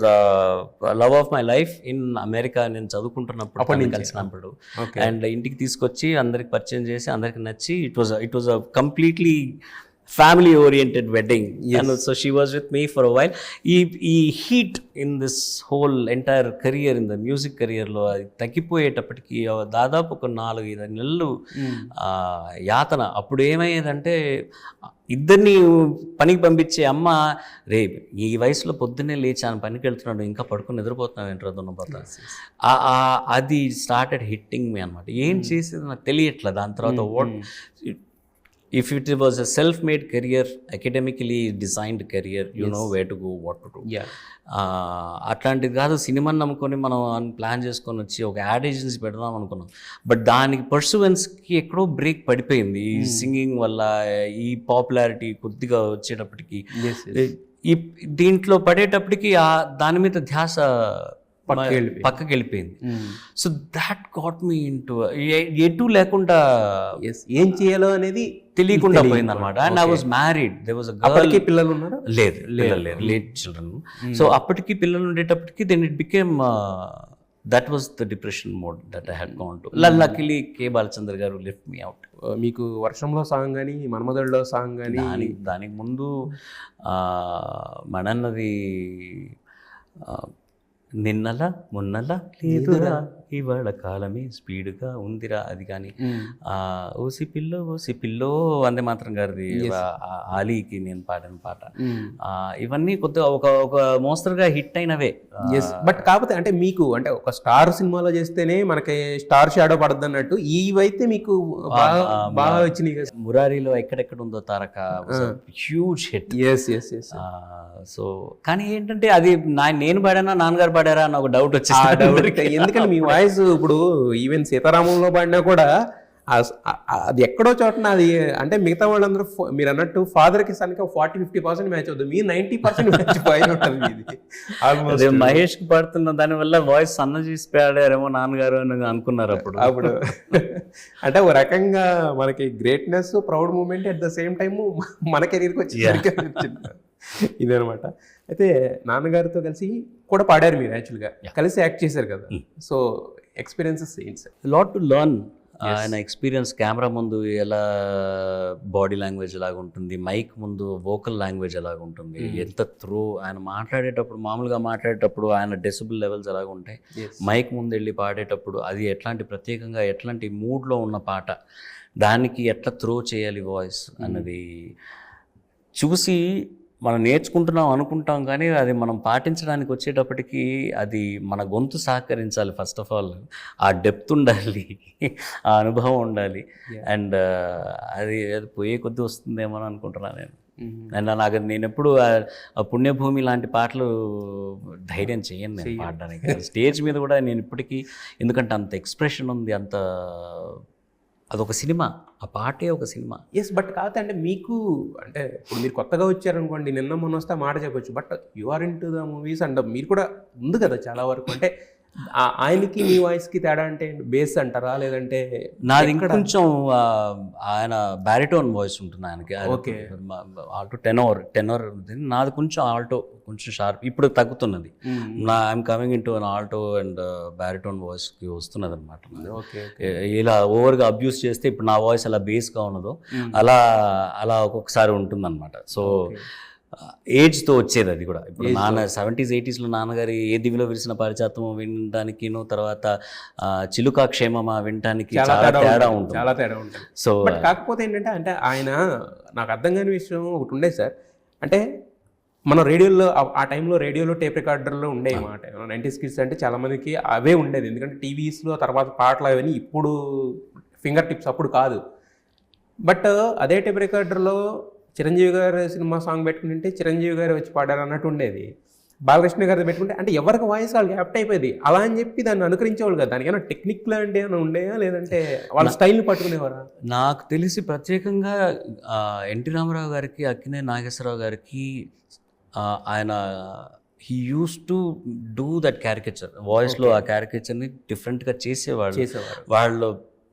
love of my life in America. నేను చదువుకుంటున్నప్పుడు కలిసినప్పుడు అండ్ ఇంటికి తీసుకొచ్చి అందరికి పరిచయం చేసి అందరికి నచ్చి it was a completely family oriented wedding. And so she was with me for a while. ఈ heat in this whole entire career, in the music కెరియర్లో అది తగ్గిపోయేటప్పటికి దాదాపు ఒక 4-5 నెలలు యాతన. అప్పుడు ఏమయ్యేదంటే ఇద్దరిని పనికి పంపించే అమ్మ, రే ఈ వయసులో పొద్దున్నే లేచాను, పనికి వెళ్తున్నాడు, ఇంకా పడుకుని నిద్రపోతున్నావు ఏంట్రా దున్నపోతా, అది స్టార్టెడ్ హిట్టింగ్ మీ అనమాట. ఏం చేసేది నాకు తెలియట్లే. దాని తర్వాత if it was a self-made career, academically designed career, you know where to go, what to do. అట్లాంటిది కాదు. సినిమాని నమ్ముకొని మనం ప్లాన్ చేసుకొని వచ్చి ఒక యాడ్ ఏజెన్సీ పెడదాం అనుకున్నాం. బట్ దానికి పర్సూవెన్స్కి ఎక్కడో బ్రేక్ పడిపోయింది. ఈ సింగింగ్ వల్ల ఈ పాపులారిటీ కొద్దిగా వచ్చేటప్పటికి, ఈ దీంట్లో పడేటప్పటికి దాని మీద ధ్యాస పక్కకి వెళ్ళిపోయింది. So that got me into ఎటు లేకుండా ఏం చేయాలో అనేది తెలియకుండా పోయింది అనమాట. And I was married. There was a girl. పిల్లలు ఉన్నారు? లేదు, లేట్ చిల్డ్రన్. సో అప్పటికి పిల్లలు ఉండేటప్పటికి then it became that was the depression mode that I had gone to. Luckily K Balachandra గారు లిఫ్ట్ మీ అవుట్. మీకు వర్షంలో సాంగ్ కానీ, మన్మధుడిలో సాంగ్ కానీ, దానికి ముందు మణన్నది నిన్నలా మొన్నలా లేదురా ఇవాళ కాలమే స్పీడ్గా ఉందిరా, అది కానీ ఓసి పిల్లో వందే మాత్రం గారిది, ఆలీకి నేను పాడిన పాట, ఇవన్నీ కొద్దిగా ఒక మోస్తరుగా హిట్ అయినవే. బట్ కాకపోతే అంటే మీకు అంటే ఒక స్టార్ సినిమాలో చేస్తేనే మనకి స్టార్ షాడో పడద్దు అన్నట్టు, ఇవైతే మీకు బాగా వచ్చినాయి. మురారిలో ఎక్కడెక్కడ ఉందో తారక హ్యూజ్ హిట్. సో కానీ ఏంటంటే అది నేను పాడానా నాన్నగారు పాడారా అని ఒక డౌట్ వచ్చింది. ఎందుకంటే మీ వాయిస్ ఇప్పుడు ఈవెన్ సీతారామంలో పాడినా కూడా అది ఎక్కడో చోటన అది అంటే మిగతా వాళ్ళందరూ మీరు అన్నట్టు ఫాదర్ కి సన్కి 40-50% మ్యాచ్ అవుతుంది, మీ 90% మ్యాచ్ పైన ఉంటుంది. మహేష్ కి పడుతున్న దాని వల్ల వాయిస్ సన్న చేసి పాడారేమో నాన్నగారు అని అనుకున్నారు అప్పుడు. అంటే ఒక రకంగా మనకి greatness, proud moment at the same time మన కెరీర్కి వచ్చింది ఇదనమాట. అయితే నాన్నగారితో కలిసి కూడా పాడారు మీరు, యాక్చువల్గా కలిసి యాక్ట్ చేశారు కదా. సో ఎక్స్పీరియన్సెస్ ఏంటి సార్? Lot to learn. ఆయన ఎక్స్పీరియన్స్, కెమెరా ముందు ఎలా బాడీ లాంగ్వేజ్ ఎలాగ ఉంటుంది, మైక్ ముందు వోకల్ లాంగ్వేజ్ ఎలాగ ఉంటుంది, ఎంత ఆయన మాట్లాడేటప్పుడు, మామూలుగా మాట్లాడేటప్పుడు ఆయన డెసిబుల్ లెవెల్స్ ఎలాగ ఉంటాయి, మైక్ ముందు వెళ్ళి పాడేటప్పుడు అది ఎట్లాంటి ప్రత్యేకంగా ఎట్లాంటి మూడ్లో ఉన్న పాట, దానికి ఎట్లా త్రో చేయాలి వాయిస్ అన్నది చూసి మనం నేర్చుకుంటున్నాం అనుకుంటాం. కానీ అది మనం పాటించడానికి వచ్చేటప్పటికి అది మన గొంతు సహకరించాలి. ఫస్ట్ ఆఫ్ ఆల్ ఆ డెప్త్ ఉండాలి, ఆ అనుభవం ఉండాలి. అండ్ అది పోయే కొద్దీ వస్తుందేమో అని అనుకుంటున్నాను నేను. అండ్ నేను ఎప్పుడు పుణ్యభూమి లాంటి పాటలు ధైర్యం చేయను నేను పాడడానికి. స్టేజ్ మీద కూడా నేను ఇప్పటికీ, ఎందుకంటే అంత ఎక్స్ప్రెషన్ ఉంది, అంత అదొక సినిమా, ఆ పాటే ఒక సినిమా. ఎస్, బట్ కాకపోతే అంటే మీకు అంటే ఇప్పుడు మీరు కొత్తగా వచ్చారనుకోండి, నిన్న మొన్న వస్తే మాట చెప్పొచ్చు, but you are into the movies and మీరు కూడా ఉంది కదా చాలా వరకు. అంటే ఆయనకి మీ వాయిస్కి తేడా అంటే బేస్ అంటారా, లేదంటే? నాది ఇంకా కొంచెం ఆయన బ్యారిటోన్ వాయిస్ ఉంటుంది ఆయనకి. ఓకే, ఆల్టో టెనోర్ ఉంటుంది, నాది కొంచెం ఆల్టో, కొంచెం షార్ప్. ఇప్పుడు తగ్గుతున్నది. I'm coming in to an alto and baritone వాయిస్కి వస్తున్నది అనమాట. ఇలా ఓవర్గా అబ్యూస్ చేస్తే ఇప్పుడు నా వాయిస్ అలా బేస్గా ఉన్నదో అలా ఒక్కొక్కసారి ఉంటుంది అనమాట. సో ఏజ్తో వచ్చేది అది కూడా. ఇప్పుడు నాన్న 70s 80sలో నాన్నగారి ఏ దివిలో విరిసిన పారిజాతము వినడానికిను, తర్వాత చిలుకా క్షేమమా వినడానికి చాలా తేడా ఉంటుంది. చాలా తేడా ఉంటుంది. సో బట్ కాకపోతే ఏంటంటే అంటే ఆయన నాకు అర్థం కాని విషయం ఒకటి ఉండేది సార్. అంటే మనం రేడియోలో ఆ టైంలో రేడియోలో టేప్ రికార్డర్లో ఉండేవి మాట 90s కిడ్స్ అంటే చాలామందికి అవే ఉండేది. ఎందుకంటే టీవీస్లో తర్వాత పాటలు అవన్నీ ఇప్పుడు ఫింగర్ టిప్స్ అప్పుడు కాదు. బట్ అదే టేప్ రికార్డర్లో చిరంజీవి గారు సినిమా సాంగ్ పెట్టుకుంటే చిరంజీవి గారు వచ్చి పాడారు అన్నట్టు ఉండేది. బాలకృష్ణ గారు పెట్టుకుంటే అంటే ఎవరికి వాయిస్ వాళ్ళకి యాప్ట్ అయిపోయింది. అలా అని చెప్పి దాన్ని అనుకరించేవాళ్ళు కదా. దానికి ఏమైనా టెక్నిక్ లాంటి ఏమైనా ఉండేయా, లేదంటే వాళ్ళ స్టైల్ని పట్టుకునేవారా? నాకు తెలిసి ప్రత్యేకంగా ఎన్టీ రామారావు గారికి, అక్కినేని నాగేశ్వరరావు గారికి ఆయన he use to do that caricature. వాయిస్లో ఆ క్యారికేచర్ని డిఫరెంట్గా చేసేవాళ్ళు. వాళ్ళు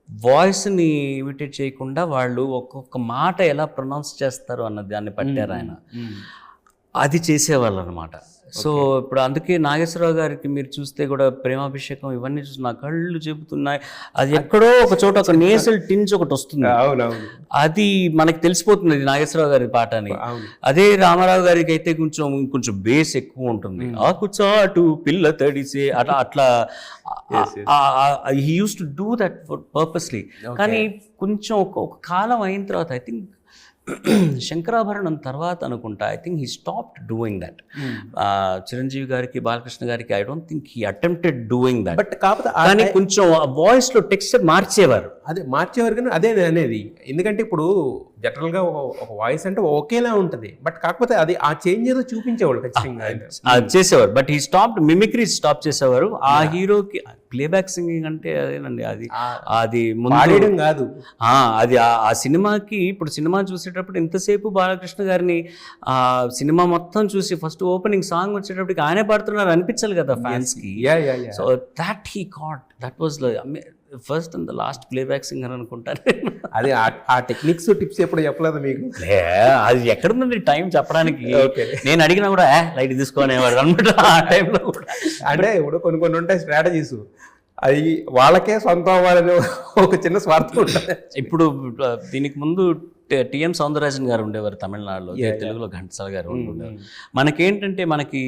వాయిస్ని ఇమిటేట్ చేయకుండా వాళ్ళు ఒక్కొక్క మాట ఎలా ప్రొనౌన్స్ చేస్తారు అన్న దాన్ని పట్టారు ఆయన. అది చేసేవాళ్ళు అనమాట. సో ఇప్పుడు అందుకే నాగేశ్వరరావు గారికి మీరు చూస్తే కూడా ప్రేమాభిషేకం ఇవన్నీ చూసి నా కళ్ళు చెబుతున్నాయి. అది ఎక్కడో ఒక చోట ఒక నేసల్ టింజ్ ఒకటి వస్తుంది. అది మనకి తెలిసిపోతుంది ఇది నాగేశ్వరరావు గారి పాట అని. అదే రామారావు గారికి అయితే కొంచెం బేస్ ఎక్కువ ఉంటుంది. ఆకుచాటు పిల్ల తడిసే అట్లా he use to do that purposely. కానీ కొంచెం ఒక కాలం అయిన తర్వాత ఐ థింక్ శంకరాభరణం తర్వాత అనుకుంటా I think he stopped doing that. Chiranjeevi గారికి, బాలకృష్ణ గారికి I don't think he attempted doing that. But కాకపోతే కానీ కొంచెం వాయిస్లో టెక్స్చర్ మార్చేవారు. అదే మార్చేవారు కానీ అదే అనేది. ఎందుకంటే ఇప్పుడు జనరల్గా ఒక వాయిస్ అంటే ఒకేలా ఉంటుంది. బట్ కాకపోతే అది ఆ చేంజ్ ఏదో చూపించేవాళ్ళు ఖచ్చితంగా చేసేవారు. But he stop mimicry stop చేసేవారు. ఆ హీరోకి ప్లేబ్యాక్ సింగింగ్ అంటే అదేనండి, అది ముందు కాదు. అది ఆ సినిమాకి ఇప్పుడు సినిమా చూసేటప్పుడు ఇంతసేపు బాలకృష్ణ గారిని సినిమా మొత్తం చూసి ఫస్ట్ ఓపెనింగ్ సాంగ్ వచ్చేటప్పటికి ఆయనే పాడుతున్నారు అనిపించాలి కదా ఫ్యాన్స్ కి. So that he got that was first and the last playback singer అనుకుంటాను. అది ఆ టెక్నిక్స్ టిప్స్ ఎప్పుడు చెప్పలేదు మీకు? అది ఎక్కడుందండి టైం చెప్పడానికి. నేను అడిగినా కూడా లైట్ తీసుకునేవాడు అనమాట ఆ టైంలో. అంటే ఇప్పుడు కొన్ని ఉంటాయి స్ట్రాటజీస్, అది వాళ్ళకే సొంతం అవ్వాలని ఒక చిన్న స్వార్థం ఉంటుంది. ఇప్పుడు దీనికి ముందు టిఎం సౌందరరాజన్ గారు ఉండేవారు తమిళనాడులో, తెలుగులో ఘంటసాల గారు ఉండేవారు. మనకేంటంటే మనకి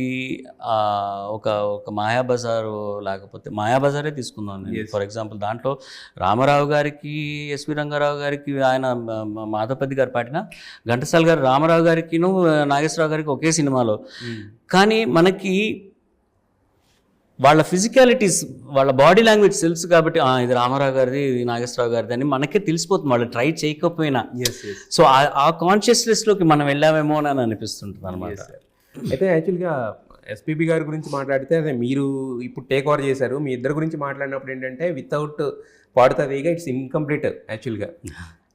ఒక మాయాబజారు లేకపోతే మాయాబజారే తీసుకుందాం. ఫర్ ఎగ్జాంపుల్ దాంట్లో రామారావు గారికి, ఎస్వి రంగారావు గారికి ఆయన మాధవపతి గారు పాడిన, ఘంటసాల గారు రామారావు గారికిను నాగేశ్వరరావు గారికి ఒకే సినిమాలో. కానీ మనకి వాళ్ళ ఫిజికాలిటీస్, వాళ్ళ బాడీ లాంగ్వేజ్ తెలుసు కాబట్టి ఇది రామారావు గారిది, ఇది నాగేశ్వరరావు గారిది అని మనకే తెలిసిపోతుంది వాళ్ళు ట్రై చేయకపోయినా. సో ఆ కాన్షియస్నెస్లోకి మనం వెళ్ళామేమో అని అనిపిస్తుంటుంది అనమాట. అయితే యాక్చువల్గా ఎస్పీబీ గారి గురించి మాట్లాడితే అదే మీరు ఇప్పుడు టేక్ ఓవర్ చేశారు. మీ ఇద్దరు గురించి మాట్లాడినప్పుడు ఏంటంటే వితౌట్ పాడుతుందిగా ఇట్స్ ఇన్కంప్లీట్ యాక్చువల్గా.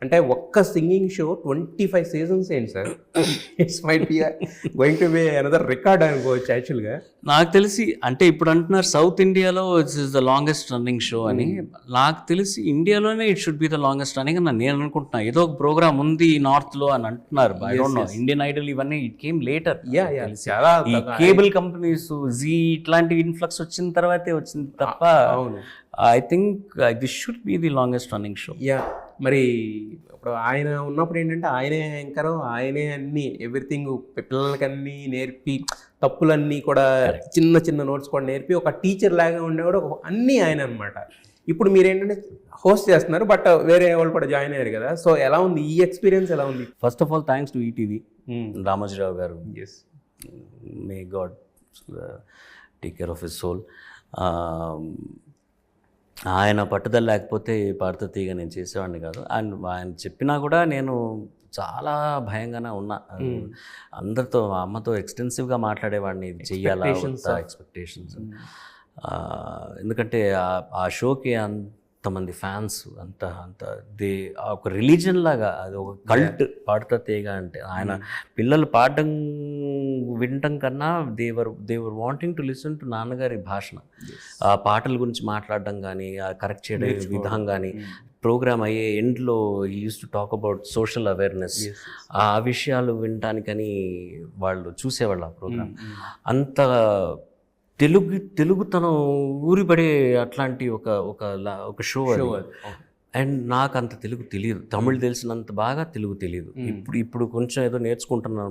అంటే ఒక్క సింగింగ్ షో 25 సీజన్స్ ఏంటి sir? It's might be going to be another record అనుకోవచ్చు యాక్చువల్గా. నాకు తెలిసి అంటే ఇప్పుడు అంటున్నారు సౌత్ ఇండియాలో it's the longest running show అని. నాకు తెలిసి ఇండియాలోనే it should be the longest running అని నేను అనుకుంటున్నా. ఏదో ఒక ప్రోగ్రామ్ ఉంది నార్త్లో అని అంటున్నారు. I don't no, Indian Idol ఇవన్నీ ఇట్ కేమ్ లేటర్. చాలా ఈ కేబుల్ కంపెనీస్ జీ ఇట్లాంటి ఇన్ఫ్లక్స్ వచ్చిన తర్వాతే వచ్చింది తప్ప I think this should be the longest running show. మరి ఇప్పుడు ఆయన ఉన్నప్పుడు ఏంటంటే ఆయనే యాంకరు, ఆయనే అన్ని ఎవ్రీథింగ్ పిల్లలకన్నీ నేర్పి, తప్పులన్నీ కూడా చిన్న చిన్న నోట్స్ కూడా నేర్పి ఒక టీచర్ లాగా ఉండేవాడు. అన్నీ ఆయన అనమాట. ఇప్పుడు మీరేంటంటే హోస్ట్ చేస్తున్నారు, బట్ వేరే వాళ్ళు కూడా జాయిన్ అయ్యారు కదా. సో ఎలా ఉంది ఈ ఎక్స్పీరియన్స్, ఎలా ఉంది? First of all thanks to ETV, Ramoji Rao గారు. May God take care of his soul. ఆయన పట్టుదల లేకపోతే పాడుతా తీగ నేను చేసేవాడిని కాదు. అండ్ ఆయన చెప్పినా కూడా నేను చాలా భయంగానే ఉన్నా. అందరితో, అమ్మతో ఎక్స్టెన్సివ్గా మాట్లాడేవాడిని, ఇది చెయ్యాలా ఎక్స్పెక్టేషన్స్. ఎందుకంటే ఆ షోకి అంతమంది ఫ్యాన్స్, అంత ఒక రిలీజన్ లాగా, అది ఒక కల్ట్ పాడుతా తీగ అంటే. ఆయన పిల్లలు పాడడం వినటం కన్నా దేవర్ వాంటింగ్ టు లిసన్ టు నాన్నగారి భాషణ. ఆ పాటల గురించి మాట్లాడడం కానీ, ఆ కరెక్ట్ చేయడం విధానం కానీ, ప్రోగ్రామ్ అయ్యే ఎండ్లో use to talk about social awareness, ఆ విషయాలు వినటానికని వాళ్ళు చూసేవాళ్ళు ఆ ప్రోగ్రామ్. అంత తెలుగుతనం ఊరిపడే అట్లాంటి ఒక షో. అండ్ నాకు అంత తెలుగు తెలియదు, తమిళ్ తెలిసినంత బాగా తెలుగు తెలియదు. ఇప్పుడు కొంచెం ఏదో నేర్చుకుంటున్నాను.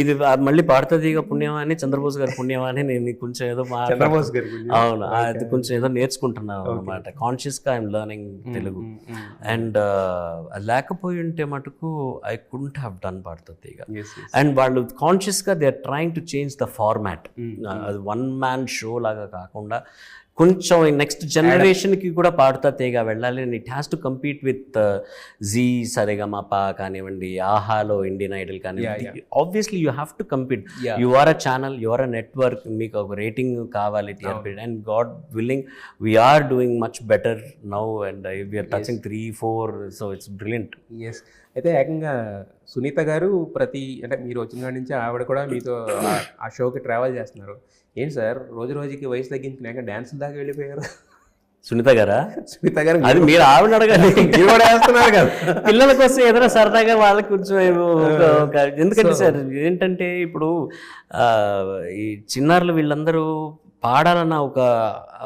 ఇది మళ్ళీ పాడుతుంది పుణ్యమా అని, చంద్రబోస్ గారి పుణ్యమా అని నేను కొంచెం ఏదో అవును, అది కొంచెం ఏదో నేర్చుకుంటున్నాను అనమాట. కాన్షియస్గా ఐఎమ్ లెర్నింగ్ తెలుగు. అండ్ లేకపోయి ఉంటే మటుకు ఐ కుడెంట్ హ్యావ్ డన్ పాడుతుంది. అండ్ వాళ్ళు కాన్షియస్గా they are trying to change the format. అది వన్ మ్యాన్ షో లాగా కాకుండా కొంచెం నెక్స్ట్ జనరేషన్కి కూడా పాడుతా తీగా వెళ్ళాలి. And it has to compete with Zee Sa Re Ga Ma Pa కానివ్వండి, ఆహాలో ఇండియన్ ఐడల్ కానివ్వండి. Obviously you have to compete. You are a channel, you are a network, మీకు ఒక రేటింగ్ కావాలి TRP. And God willing we're doing much better now and we're touching 3-4. So it's brilliant. Yes. అయితే ఏకంగా సునీత గారు అంటే మీరు వచ్చిన కాడి నుంచి ఆవిడ కూడా మీతో ఆ షోకి ట్రావెల్ చేస్తున్నారు. ఏంటి సార్ రోజు రోజుకి వయసు తగ్గించినాక డ్యాన్సుల దాకా వెళ్ళిపోయారు? సునీత గారా? సునీత గారు అది మీరు ఆవిడ అడగాలి. మీరు కూడా వేస్తున్నారు కదా పిల్లల కోసం ఏదైనా సరదాగా వాళ్ళకి కొంచెం ఎందుకంటే సార్ ఏంటంటే ఇప్పుడు ఈ చిన్నారులు వీళ్ళందరూ పాడాలన్న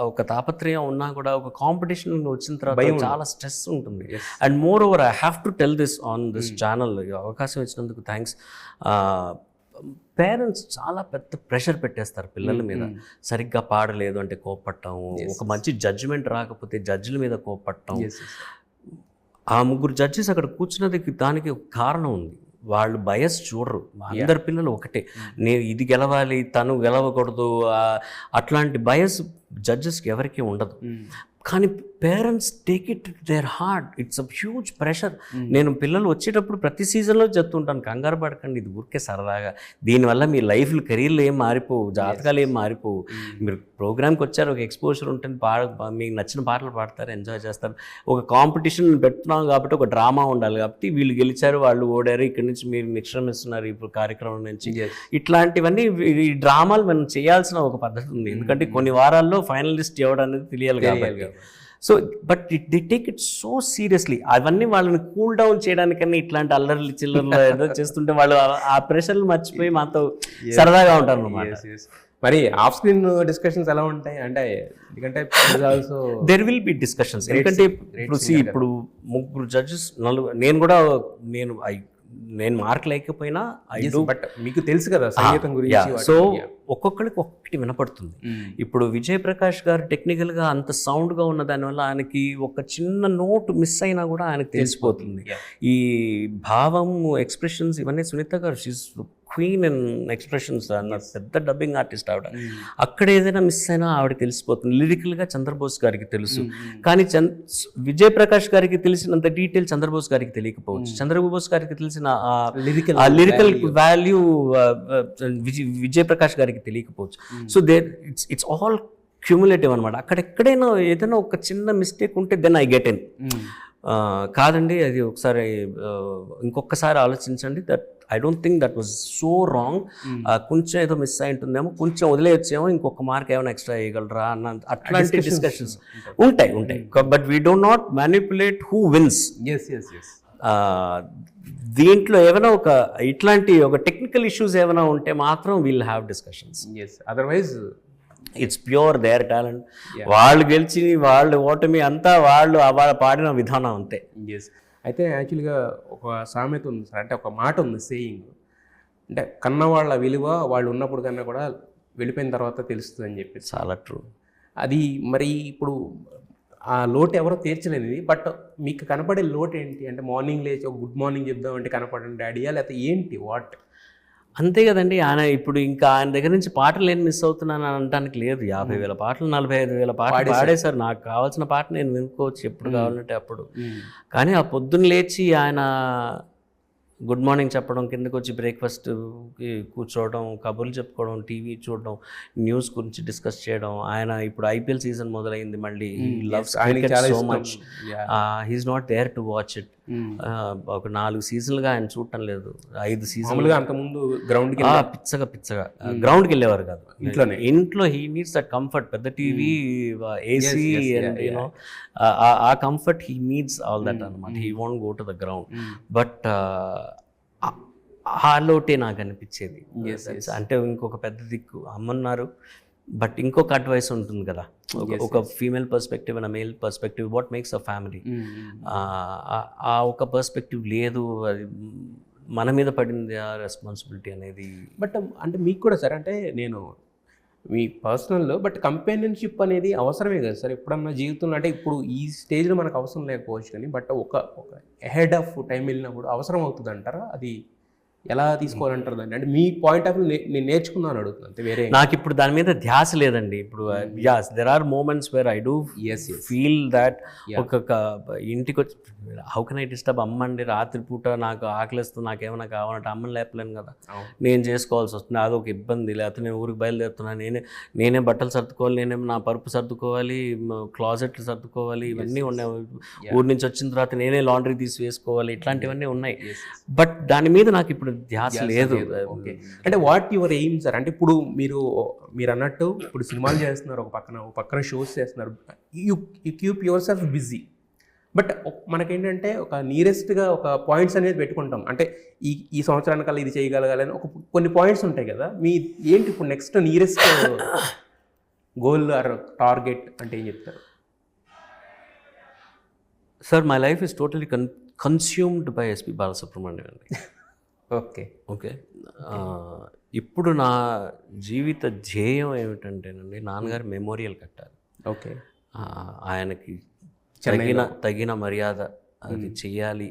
ఒక తాపత్రయం ఉన్నా కూడా ఒక కాంపిటీషన్ వచ్చిన తర్వాత చాలా స్ట్రెస్ ఉంటుంది. And more over I have to tell this on this channel. అవకాశం ఇచ్చినందుకు థ్యాంక్స్. పేరెంట్స్ చాలా పెద్ద ప్రెషర్ పెట్టేస్తారు పిల్లల మీద. సరిగ్గా పాడలేదు అంటే కోప్పట్టం, ఒక మంచి జడ్జిమెంట్ రాకపోతే జడ్జిల మీద కోప్పట్టం. ఆ 3 జడ్జెస్ అక్కడ కూర్చున్నది దానికి ఒక కారణం ఉంది. వాళ్ళు బయస్ చూడరు. అందరి పిల్లలు ఒకటే, నేను ఇది గెలవాలి తను గెలవకూడదు, అట్లాంటి బయస్ జడ్జెస్కి ఎవరికీ ఉండదు. కానీ parents take it their heart. It's a huge pressure. నేను పిల్లలు వచ్చేటప్పుడు ప్రతి సీజన్లో చెప్తుంటాను, కంగారు పడకండి, ఇది ఊరికే సరదాగా, దీనివల్ల మీ లైఫ్లు కెరీర్లు ఏం మారిపోవు, జాతకాలు ఏం మారిపోవు. మీరు ప్రోగ్రామ్కి వచ్చారు, ఒక ఎక్స్పోజర్ ఉంటుంది, మీకు నచ్చిన పాటలు పాడతారు, ఎంజాయ్ చేస్తారు. ఒక కాంపిటీషన్ పెడుతున్నాం కాబట్టి ఒక డ్రామా ఉండాలి కాబట్టి వీళ్ళు గెలిచారు వాళ్ళు ఓడారు, ఇక్కడి నుంచి మీరు నిష్క్రమిస్తున్నారు ఇప్పుడు కార్యక్రమం నుంచి. ఇట్లాంటివన్నీ ఈ డ్రామాలు మనం చేయాల్సిన ఒక పద్ధతి ఉంది. ఎందుకంటే కొన్ని వారాల్లో ఫైనలిస్ట్ ఎవడు అనేది తెలియాలి కాబట్టి. So but they take it so seriously. అవన్నీ వాళ్ళని కూల్ డౌన్ చేయడానికన్నా ఇట్లాంటి అల్లర్లు చిల్లర్లు ఏదో చేస్తుంటే వాళ్ళు ఆ ప్రెషర్లు మర్చిపోయి మాతో సరదాగా ఉంటారు అన్నమాట. మరి ఆఫ్ స్క్రీన్ డిస్కషన్స్ ఎలా ఉంటాయి అంటే? ఎందుకంటే దెర్ విల్ బి డిస్కషన్స్. ఎందుకంటే ఇప్పుడు 3 జడ్జెస్, నేను మార్క్ లేకపోయినా బట్ మీకు తెలుసు కదా సంగీతం గురించి. సో ఒక్కొక్కరికి ఒక్కటి వినపడుతుంది. ఇప్పుడు విజయ్ ప్రకాష్ గారు టెక్నికల్గా అంత సౌండ్గా ఉన్న దానివల్ల ఆయనకి ఒక చిన్న నోట్ మిస్ అయినా కూడా ఆయనకు తెలిసిపోతుంది. ఈ భావం, ఎక్స్ప్రెషన్స్ ఇవన్నీ సునీత గారు షీస్ క్వీన్ ఇన్ ఎక్స్ప్రెషన్స్. పెద్ద డబ్బింగ్ ఆర్టిస్ట్ ఆవిడ. అక్కడ ఏదైనా మిస్ అయినా ఆవిడ తెలిసిపోతుంది. లిరికల్గా చంద్రబోస్ గారికి తెలుసు, కానీ విజయ్ ప్రకాష్ గారికి తెలిసినంత డీటెయిల్ చంద్రబోస్ గారికి తెలియకపోవచ్చు. చంద్రబోస్ గారికి తెలిసిన లిరికల్ వాల్యూ విజయ్ ప్రకాష్ గారికి తెలియకపోవచ్చు. సో ఇట్స్ ఆల్ క్యూములేటివ్ అనమాట. అక్కడెక్కడైనా ఏదైనా ఒక చిన్న మిస్టేక్ ఉంటే దెన్ ఐ గెట్ ఇన్. కాదండి అది ఒకసారి ఇంకొకసారి ఆలోచించండి, that I don't think that was so wrong, కొంచెం ఏదో మిస్ అయి ఉంటుందేమో, కొంచెం వదిలేయచ్చేమో, ఇంకొక మార్క్ ఏమైనా ఎక్స్ట్రా వేయగలరా అన్న అట్లాంటి డిస్కషన్స్ ఉంటాయి. But we don't not manipulate who wins. దీంట్లో ఏమైనా ఇట్లాంటి ఒక టెక్నికల్ ఇష్యూస్ ఏమైనా ఉంటే మాత్రం we'll have discussions. Otherwise it's pure their talent. వాళ్ళు గెలిచి వాళ్ళు ఓటమి అంతా వాళ్ళు పాడిన విధానం అంతే. అయితే యాక్చువల్గా ఒక సామెత ఉంది సార్, అంటే ఒక మాట ఉంది, సేయింగ్, అంటే కన్నవాళ్ళ విలువ వాళ్ళు ఉన్నప్పుడు కన్నా కూడా వెళ్ళిపోయిన తర్వాత తెలుస్తుంది అని చెప్పి. చాలా ట్రూ. అది మరి ఇప్పుడు ఆ లోటు ఎవరో తీర్చలేనిది, బట్ మీకు కనపడే లోటు ఏంటి అంటే? మార్నింగ్ లేచి ఒక గుడ్ మార్నింగ్ చెప్దాం అంటే కనపడండి డాడీయా, లేకపోతే ఏంటి వాట్? అంతే కదండి. ఇప్పుడు ఇంకా ఆయన దగ్గర నుంచి పాటలు ఏం మిస్ అవుతున్నాను అని అనడానికి లేదు. 50,000 పాటలు 45,000 పాటలు పాడేశారు. నాకు కావాల్సిన పాట నేను వినుకోవచ్చు ఎప్పుడు కావాలంటే అప్పుడు. కానీ ఆ పొద్దున్న లేచి ఆయన గుడ్ మార్నింగ్ చెప్పడం, కిందకు వచ్చి బ్రేక్ఫాస్ట్ కూర్చోవడం, కబుర్లు చెప్పుకోవడం, టీవీ చూడడం, న్యూస్ గురించి డిస్కస్ చేయడం. ఆయన ఇప్పుడు IPL సీజన్ మొదలైంది మళ్ళీ. Loves cricket so much. He is not there to watch it. ఒక 4 సీజన్లుగా ఆయన చూడటం లేదు. 5 సీజన్లుగా. అంతకుముందు గ్రౌండ్కి పిచ్చగా గ్రౌండ్కి వెళ్ళేవారు కాదు, ఇంట్లో. He needs that comfort. పెద్ద టీవీ, AC అండ్ యూనో ఆ comfort he needs all that అనమాట. He won't go to the ground. But ఆ లోటే నాకు అనిపించేది. అంటే ఇంకొక పెద్ద దిక్కు అమ్మన్నారు, బట్ ఇంకొక అడ్వైస్ ఉంటుంది కదా, ఒక female perspective and male perspective, what makes a family. ఆ ఒక పర్స్పెక్టివ్ లేదు, అది మన మీద పడింది ఆ రెస్పాన్సిబిలిటీ అనేది. బట్ అంటే మీకు కూడా సార్, అంటే నేను మీ పర్సనల్లో, బట్ కంపానియన్షిప్ అనేది అవసరమే కదా సార్ ఎప్పుడన్నా జీవితంలో. అంటే ఇప్పుడు ఈ స్టేజ్లో మనకు అవసరం లేకపోవచ్చు కానీ, బట్ ఒక హెడ్ ఆఫ్ టైం వెళ్ళినప్పుడు అవసరం అవుతుంది అంటారా? అది ఎలా తీసుకోవాలంటారు దాన్ని? అంటే మీ పాయింట్ ఆఫ్ వ్యూ నేను నేర్చుకున్నాను అడుగుతున్నాను అంతే, వేరే. నాకు ఇప్పుడు దాని మీద ధ్యాస లేదండి. ఇప్పుడు as there are moments where I do feel that ఒక ఇంటికి వచ్చి హౌ కెన్ ఐ డిస్టర్బ్ అమ్మండి రాత్రిపూట, నాకు ఆకలిస్తుంది, నాకేమైనా కావాలంటే అమ్మని లేపలేను కదా, నేను చేసుకోవాల్సి వస్తుంది, అదొక ఇబ్బంది. లేకపోతే నేను ఊరికి బయలుదేరుతున్నాను, నేనే బట్టలు సర్దుకోవాలి, నేనేమో నా పరుపు సర్దుకోవాలి, క్లాజెట్లు సర్దుకోవాలి, ఇవన్నీ ఉన్నాయి. ఊరి నుంచి వచ్చిన తర్వాత నేనే లాండ్రీ తీసి వేసుకోవాలి, ఇట్లాంటివన్నీ ఉన్నాయి. బట్ దాని మీద నాకు ఇప్పుడు ధ్యాస లేదు. అంటే వాట్ యువర్ ఎయిమ్ సార్? అంటే ఇప్పుడు మీరు అన్నట్టు ఇప్పుడు సినిమాలు చేస్తున్నారు, ఒక పక్కన షోస్ చేస్తున్నారు, you keep your self busy. But మనకేంటంటే ఒక నియరెస్ట్గా ఒక పాయింట్స్ అనేది పెట్టుకుంటాం. అంటే ఈ సంవత్సరానికల్లా ఇది చేయగలగాలని ఒక కొన్ని పాయింట్స్ ఉంటాయి కదా. మీ ఏంటి ఇప్పుడు next nearest goal or target అంటే ఏం చెప్తారు? Sir, my life is totally consumed by SP Balasubrahmanyam అండి. ఓకే. ఇప్పుడు నా జీవిత ధ్యేయం ఏమిటంటేనండి, నాన్నగారి మెమోరియల్ కట్టాలి. ఓకే. ఆయనకి తగిన మర్యాద అది చెయ్యాలి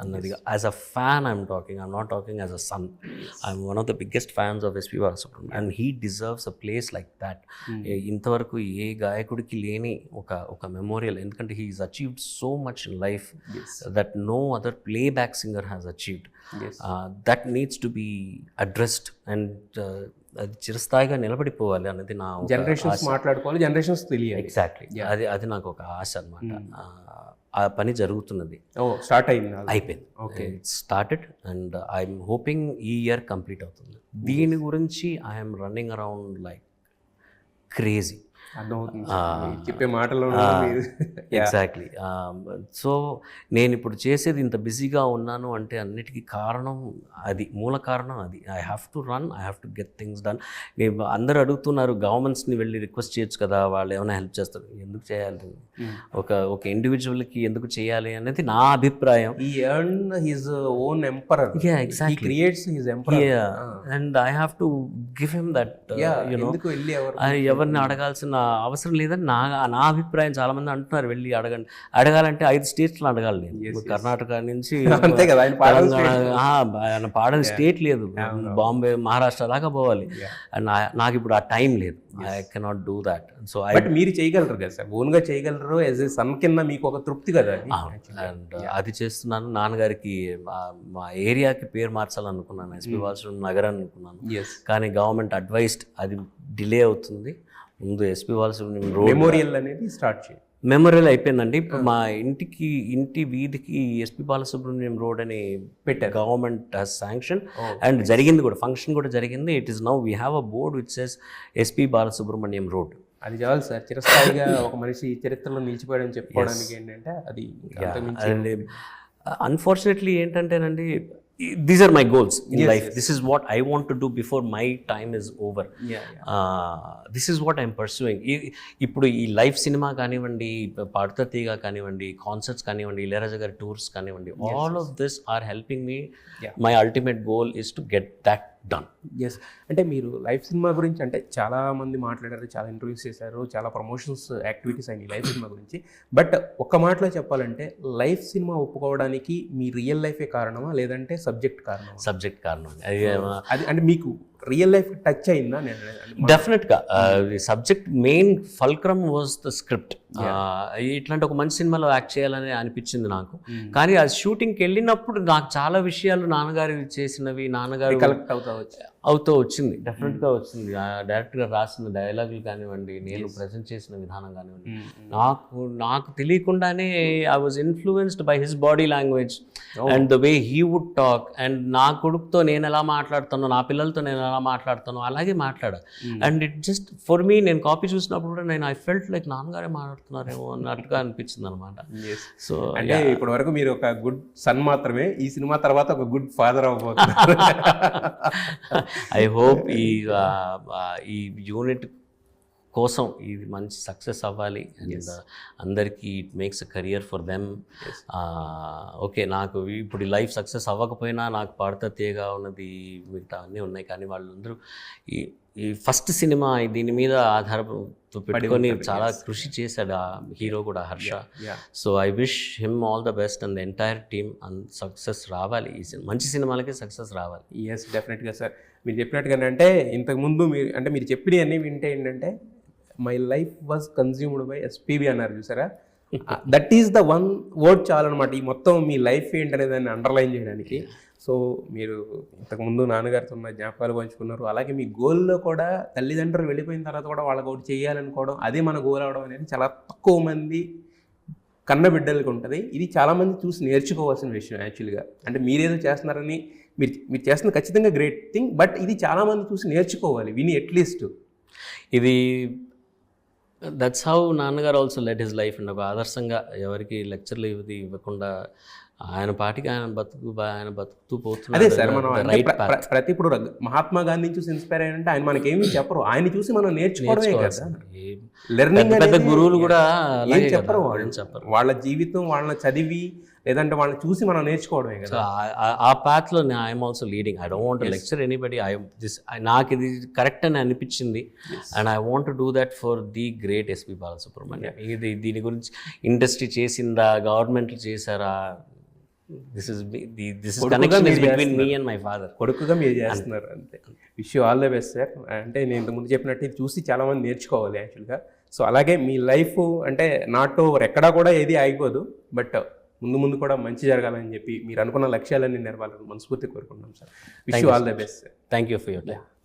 అన్నది. As a fan I'm not talking as a son. I'm one of the biggest fans of SP Balasubrahmanyam and he deserves a place like that. ఇంతవరకు ఏ గాయకుడికి లేని ఒక మెమోరియల్, ఎందుకంటే he is achieved so much in life that no other playback singer has achieved. That needs to be addressed and అది చిరస్థాయిగా నిలబడిపోవాలి అన్నది నా జనరేషన్స్ మాట్లాడుకోవాలి, జనరేషన్స్ తెలియాలి. ఎగ్జాక్ట్లీ, అది నాకు ఒక ఆశ అనమాట. ఆ పని జరుగుతున్నది. స్టార్ట్ అయింది, అయిపోయింది. Okay, started and I'm hoping ఈ ఇయర్ కంప్లీట్ అవుతుంది. దీని గురించి I'm running around like crazy. చెప్పే మాటలు ఎగ్జాక్ట్లీ. సో నేను ఇప్పుడు చేసేది ఇంత బిజీగా ఉన్నాను అంటే అన్నిటికీ కారణం అది, మూల కారణం అది. I have to run, I have to get things done. నేను అందరూ అడుగుతున్నారు గవర్నమెంట్స్ని వెళ్ళి రిక్వెస్ట్ చేయొచ్చు కదా, వాళ్ళు ఏమైనా హెల్ప్ చేస్తారు. ఎందుకు చేయాలి? ఒక ఇండివిజువల్కి ఎందుకు చేయాలి అనేది నా అభిప్రాయం. And I have to give him that, ఎవరిని అడగాల్సిన అవసరం లేదని నా అభిప్రాయం. చాలా మంది అంటున్నారు వెళ్ళి అడగాలంటే 5 స్టేట్స్లో అడగాలి. నేను కర్ణాటక నుంచి ఆయన పాడని స్టేట్ లేదు, బాంబే మహారాష్ట్ర దాకా పోవాలి. అండ్ నాకు ఇప్పుడు ఆ టైం లేదు, I cannot do that. So మీరు చేయగలరు కదా సార్, ఓన్గా చేయగలరు. యాజ్ ఏ సన్ కింద మీకు ఒక తృప్తి కదా. అండ్ అది చేస్తున్నాను. నాన్నగారికి మా ఏరియాకి పేరు మార్చాలనుకున్నాను, ఎస్పి బాలసుబ్రహ్మణ్యం నగర్ అనుకున్నాను. కానీ గవర్నమెంట్ అడ్వైస్డ్ అది డిలే అవుతుంది. ముందు ఎస్పి బాలసుబ్రహ్మణ్యం రోడ్ మెమోరియల్ అనేది స్టార్ట్ చేయండి. మెమోరియల్ అయిపోయిందండి. ఇప్పుడు మా ఇంటి వీధికి ఎస్పి బాలసుబ్రహ్మణ్యం రోడ్ అని పెట్టారు, గవర్నమెంట్ హాస్ శాంక్షన్. అండ్ జరిగింది కూడా, ఫంక్షన్ కూడా జరిగింది. It is now we have a board which says SP Balasubrahmanyam road. అది చాలు సార్, చిరస్థాయిగా ఒక మనిషి చరిత్రలో నిలిచిపోయాడని చెప్పుకోవడానికి. ఏంటంటే అది అన్ఫార్చునేట్లీ ఏంటంటేనండి, these are my goals in life. This is what I want to do before my time is over. This is what I'm pursuing. ఇప్పుడు ఈ లైవ్ సినిమా కానివ్వండి, పాడుతా తీగ కానివ్వండి, కాన్సర్ట్స్ కానివ్వండి, ఇళయరాజా గారి టూర్స్ కానివ్వండి, all of this are helping me. My ultimate goal is to get that done. Yes. అంటే మీరు లైవ్ సినిమా గురించి అంటే చాలామంది మాట్లాడారు, చాలా ఇంటర్వ్యూస్ చేశారు, చాలా ప్రమోషన్స్ యాక్టివిటీస్ అయినాయి లైవ్ సినిమా గురించి. బట్ ఒక్క మాటలో చెప్పాలంటే లైవ్ సినిమా ఒప్పుకోవడానికి మీ రియల్ లైఫే కారణమా, లేదంటే సబ్జెక్ట్ కారణమా? సబ్జెక్ట్ కారణం. అది అంటే మీకు రియల్ లైఫ్ టచ్ అయిందా? డెఫినెట్గా subject main fulcrum was the script. ఇట్లాంటి ఒక మంచి సినిమాలో యాక్ట్ చేయాలని అనిపించింది నాకు. కానీ ఆ షూటింగ్కి వెళ్ళినప్పుడు నాకు చాలా విషయాలు నాన్నగారు చేసినవి, నాన్నగారు కలెక్ట్ అవుతూ వచ్చింది. డెఫినెట్గా వచ్చింది. డైరెక్ట్గా రాసిన డైలాగులు కానివ్వండి, నేను ప్రజెంట్ చేసిన విధానం కానివ్వండి, నాకు తెలియకుండానే I was influenced by his body language and the way he would talk. And నా కొడుకుతో నేను ఎలా మాట్లాడుతానో, నా పిల్లలతో నేను ఎలా మాట్లాడుతానో అలాగే మాట్లాడా. And it just for me, నేను కాపీ చూసినప్పుడు కూడా నేను ఐ ఫెల్ట్ లైక్ నాన్నగారే మాట్లాడుతున్నారేమో అన్నట్టుగా అనిపించింది అనమాట. సో అంటే ఇప్పటి వరకు మీరు ఒక గుడ్ సన్ మాత్రమే, ఈ సినిమా తర్వాత ఒక గుడ్ ఫాదర్ అవ్వబోతున్నారు. ఐ హోప్ ఈ యూనిట్ కోసం ఇది మంచి సక్సెస్ అవ్వాలి అండ్ అందరికీ it makes a career for them. Okay, నాకు ఇప్పుడు లైఫ్ సక్సెస్ అవ్వకపోయినా నాకు పాడతా తీయగా ఉన్నది మిగతా అన్నీ ఉన్నాయి, కానీ వాళ్ళందరూ ఈ ఫస్ట్ సినిమా దీని మీద ఆధారతో పెట్టుకొని చాలా కృషి చేశాడు ఆ హీరో కూడా, Harsha. So I wish him all the best and the entire team and success రావాలి, ఈ మంచి సినిమాలకి సక్సెస్ రావాలి. ఎస్, డెఫినెట్గా సార్. మీరు చెప్పినట్టుగానే అంటే ఇంతకుముందు మీరు చెప్పినవి అన్నీ వింటే ఏంటంటే my life was consumed by SPB అన్నారు చూసారా, that is the one word చాలన్నమాట ఈ మొత్తం మీ లైఫ్ ఏంటనే దాన్ని అండర్లైన్ చేయడానికి. సో మీరు ఇంతకుముందు నాన్నగారితో ఉన్న జ్ఞాపకాలు పంచుకున్నారు, అలాగే మీ గోల్లో కూడా తల్లిదండ్రులు వెళ్ళిపోయిన తర్వాత కూడా వాళ్ళకి ఒకటి చేయాలనుకోవడం, అదే మన గోల్ అవడం అనేది చాలా తక్కువ మంది కన్న బిడ్డలకి ఉంటుంది. ఇది చాలామంది చూసి నేర్చుకోవాల్సిన విషయం యాక్చువల్గా. అంటే మీరేదో చేస్తున్నారని మీరు చేస్తున్న ఖచ్చితంగా గ్రేట్ థింగ్, బట్ ఇది చాలామంది చూసి నేర్చుకోవాలి విని అట్లీస్ట్. ఇది దట్స్ హౌ నాన్నగారు also let his life and ఒక ఆదర్శంగా ఎవరికి లెక్చర్లు ఇవ్వకుండా ఆయన పాటికి ఆయన బతుకుతూ పోతున్నాడు. అదే సార్, మనం ప్రతి ఇప్పుడు మహాత్మా గాంధీ చూసి ఇన్స్పైర్ అయ్యారంటే ఆయన మనకేమీ చెప్పరు, ఆయన చూసి మనం నేర్చుకోవడమే కదా. లెర్నింగ్ పెద్ద గురువులు కూడా ఏం చెప్పరు, వాళ్ళ జీవితం వాళ్ళని చదివి లేదంటే వాళ్ళని చూసి మనం నేర్చుకోవడమే కదా. ఆ పాత్లో I'm also leading. I don't want to lecture anybody. నాకు ఇది కరెక్ట్ అని అనిపించింది and I want to do that for the great SP Balasubrahmanyam. ఇది దీని గురించి ఇండస్ట్రీ చేసిందా, గవర్నమెంట్ చేశారా, this is connection between me and my father. కొడుకుగా మీరు చేస్తున్నారు అంతే. Wish you all the best sir. అంటే నేను ఇంతకుముందు చెప్పినట్టు ఇది చూసి చాలామంది నేర్చుకోవాలి యాక్చువల్గా. సో అలాగే మీ లైఫ్ అంటే నాట్ ఓవర్, ఎక్కడా కూడా ఏది ఆగిపోదు, బట్ ముందు ముందు కూడా మంచి జరగాలని చెప్పి మీరు అనుకున్న లక్ష్యాలన్నీ నెరవేరాలని మనస్ఫూర్తి కోరుకుంటున్నాం sir. Wish you all the best sir. Thank you for your time.